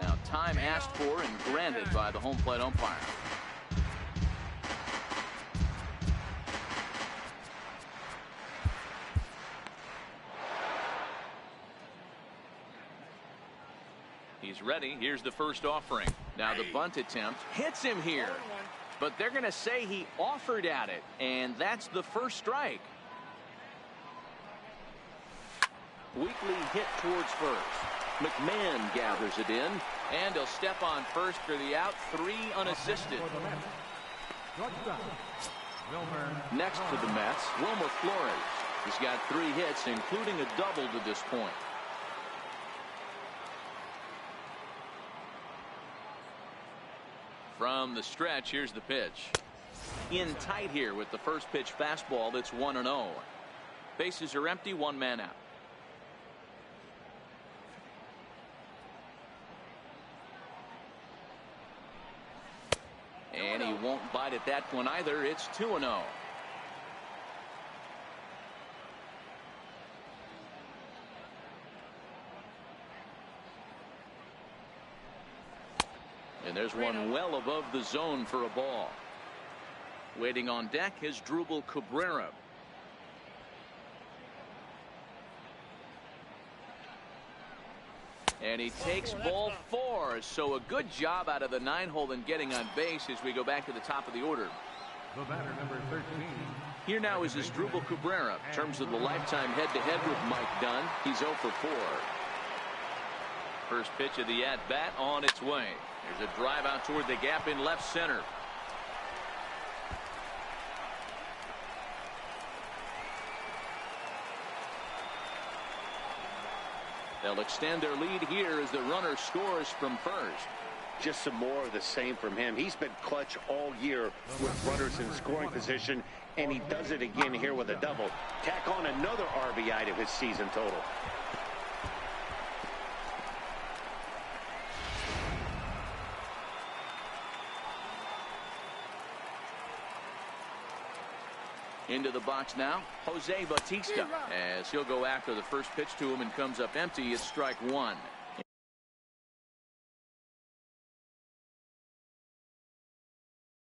Now time asked for and granted by the home plate umpire. He's ready. Here's the first offering. Now the bunt attempt hits him here, but they're going to say he offered at it, and that's the first strike. Weakly hit towards first. McMahon gathers it in, and he'll step on first for the out. 3 unassisted. Next for the Mets, Wilmer Flores. He's got 3 hits, including a double to this point. From the stretch, here's the pitch. In tight here with the first pitch fastball. That's 1-0. Bases are empty, 1 man out. And he won't bite at that one either. It's 2-0. And there's one well above the zone for a ball. Waiting on deck is Drupal Cabrera. And he takes ball 4. So a good job out of the 9-hole in getting on base as we go back to the top of the order. The batter, number 13. Here now is Drupal Cabrera. In terms of the lifetime head-to-head with Mike Dunn, he's 0 for 4. First pitch of the at-bat on its way. There's a drive out toward the gap in left center. They'll extend their lead here as the runner scores from first. Just some more of the same from him. He's been clutch all year with runners in scoring position, and he does it again here with a double. Tack on another RBI to his season total. Into the box now, Jose Bautista, as he'll go after the first pitch to him and comes up empty. It's strike one.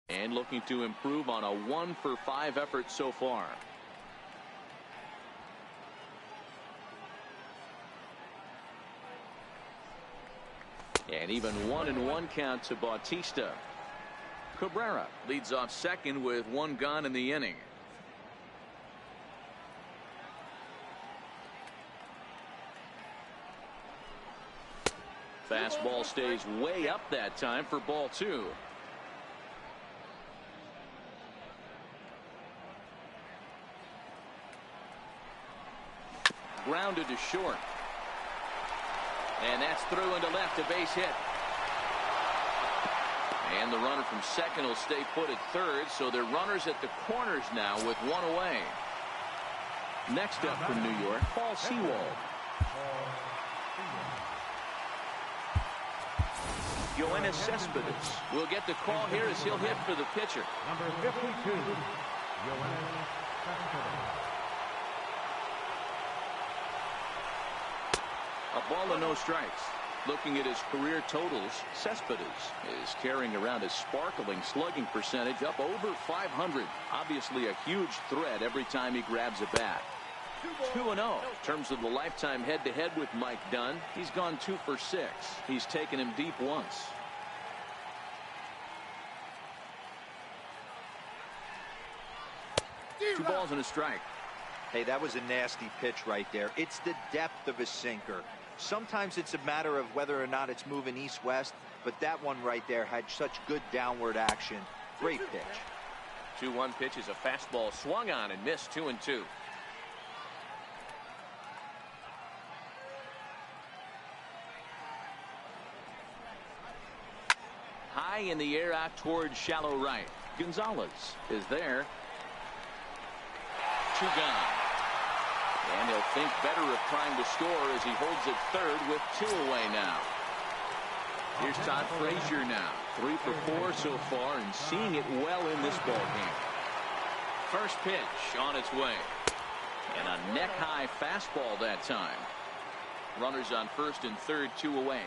And looking to improve on a 1-for-5 effort so far. And even 1-1 count to Bautista. Cabrera leads off second with one gone in the inning. Fastball stays way up that time for ball two. Grounded to short. And that's through into left, a base hit. And the runner from second will stay put at third, so they're runners at the corners now with one away. Next up from New York, Paul Sewald. Yoenis Cespedes will get the call here as he'll hit for the pitcher. Number 52, Yoenis Cespedes. A ball and no strikes. Looking at his career totals, Cespedes is carrying around a sparkling slugging percentage up over 500. Obviously a huge threat every time he grabs a bat. 2-0 in terms of the lifetime head-to-head with Mike Dunn. He's gone 2 for 6. He's taken him deep once. Two balls and a strike. Hey, that was a nasty pitch right there. It's the depth of a sinker. Sometimes it's a matter of whether or not it's moving east-west, but that one right there had such good downward action. Great pitch. 2-1 pitch is a fastball swung on and missed. 2-2. High in the air out towards shallow right. Gonzalez is there. 2 gone. And he'll think better of trying to score as he holds it third with 2 away now. Here's Todd Frazier now. 3 for 4 so far and seeing it well in this ball game. First pitch on its way. And a neck-high fastball that time. Runners on first and third, 2 away.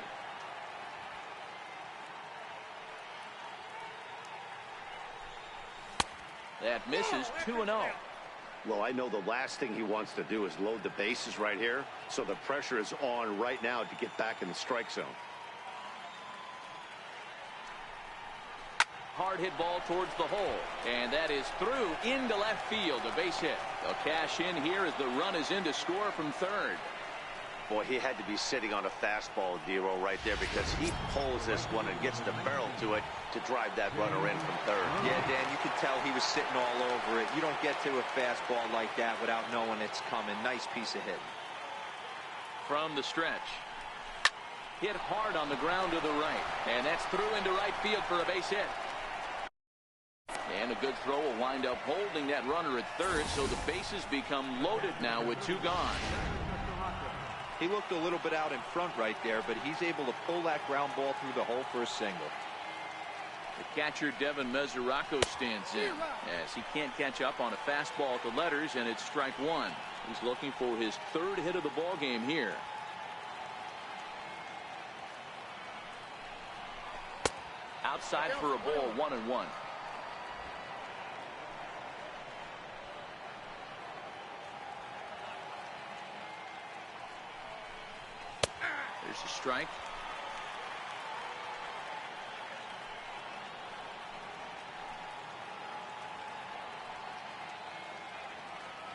That misses. 2-0. Well, I know the last thing he wants to do is load the bases right here, so the pressure is on right now to get back in the strike zone. Hard hit ball towards the hole, and that is through into left field. A base hit. They'll cash in here as the run is in to score from third. Boy, he had to be sitting on a fastball, Dero, right there, because he pulls this one and gets the barrel to it to drive that runner in from third. Yeah, Dan, you can tell he was sitting all over it. You don't get to a fastball like that without knowing it's coming. Nice piece of hitting. From the stretch. Hit hard on the ground to the right, and that's through into right field for a base hit. And a good throw will wind up holding that runner at third, so the bases become loaded now with 2 gone. He looked a little bit out in front right there, but he's able to pull that ground ball through the hole for a single. The catcher Devin Mesoraco stands in as he can't catch up on a fastball to letters, and it's strike 1. He's looking for his 3rd hit of the ball game here. Outside for a ball, 1-1. There's a strike.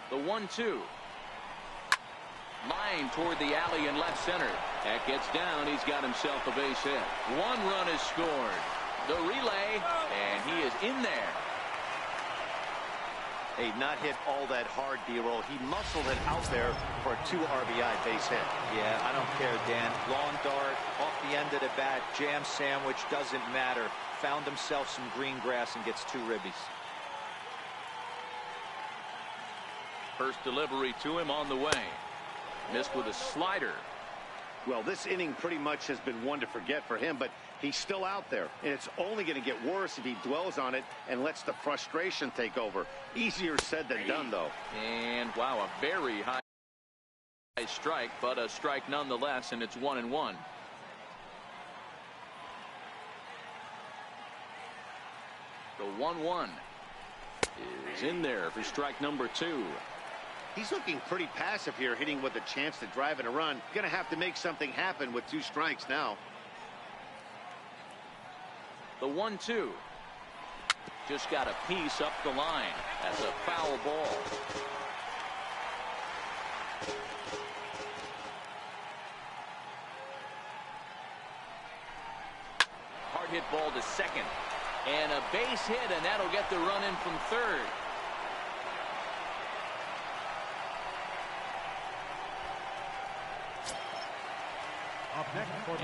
The 1-2. Line toward the alley in left center. That gets down. He's got himself a base hit. 1 run is scored. The relay, and he is in there. Hey, not hit all that hard, D-roll. He muscled it out there for a 2 RBI base hit. Yeah, I don't care, Dan. Long dart, off the end of the bat, jam sandwich, doesn't matter. Found himself some green grass and gets 2 ribbies. First delivery to him on the way. Missed with a slider. Well, this inning pretty much has been one to forget for him, but he's still out there, and it's only going to get worse if he dwells on it and lets the frustration take over. Easier said than done, though. And wow, a very high strike, but a strike nonetheless, and it's 1-1. The 1-1 is in there for strike number 2. He's looking pretty passive here, hitting with a chance to drive in a run. Going to have to make something happen with 2 strikes now. The 1-2 just got a piece up the line. That's a foul ball. Hard hit ball to second, and a base hit, and that'll get the run in from third.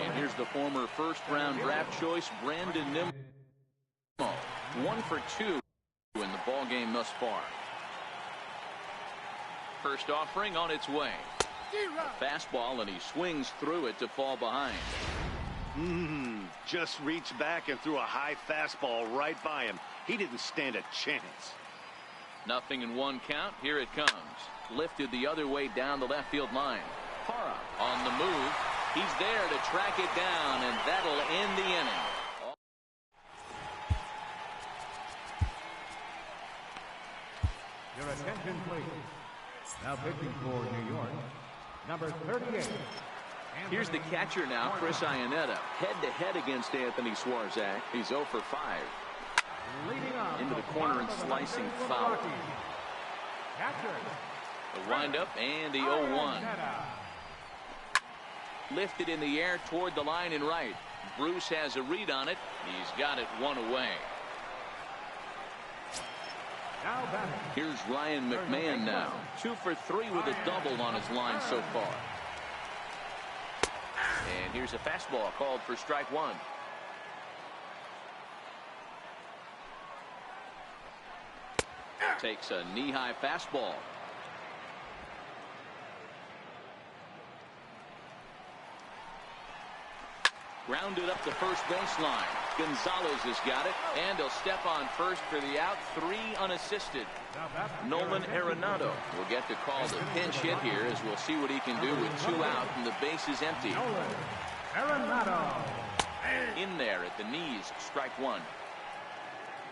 And here's the former first-round draft choice, Brandon Nimmo. 1 for 2 in the ball game thus far. First offering on its way. A fastball, and he swings through it to fall behind. Just reached back and threw a high fastball right by him. He didn't stand a chance. 0-1 count. Here it comes. Lifted the other way down the left field line. Parra on the move. He's there to track it down, and that'll end the inning. Your attention, please. Now pitching for New York, number 38. Here's the catcher now, Chris Iannetta, head-to-head against Anthony Swarzak. He's 0 for 5. Into the corner and slicing foul. The windup and the 0-1. Lifted in the air toward the line and right. Bruce has a read on it. He's got it 1 away. Here's Ryan McMahon now. 2 for 3 with a double on his line so far. And here's a fastball called for strike 1. Takes a knee-high fastball. Grounded up the first baseline. Gonzalez has got it, and he'll step on first for the out. 3 unassisted. Nolan Arenado will get to call the pinch hit here, as we'll see what he can do with 2 out and the base is empty. In there at the knees, strike 1.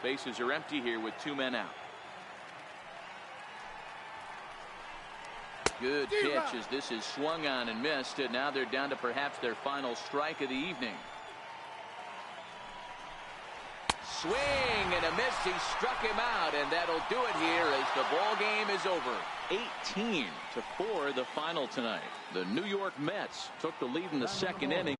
Bases are empty here with 2 men out. Good pitch as this is swung on and missed, and now they're down to perhaps their final strike of the evening. Swing and a miss. He struck him out, and that'll do it here as the ball game is over. 18-4 the final tonight. The New York Mets took the lead in the second inning.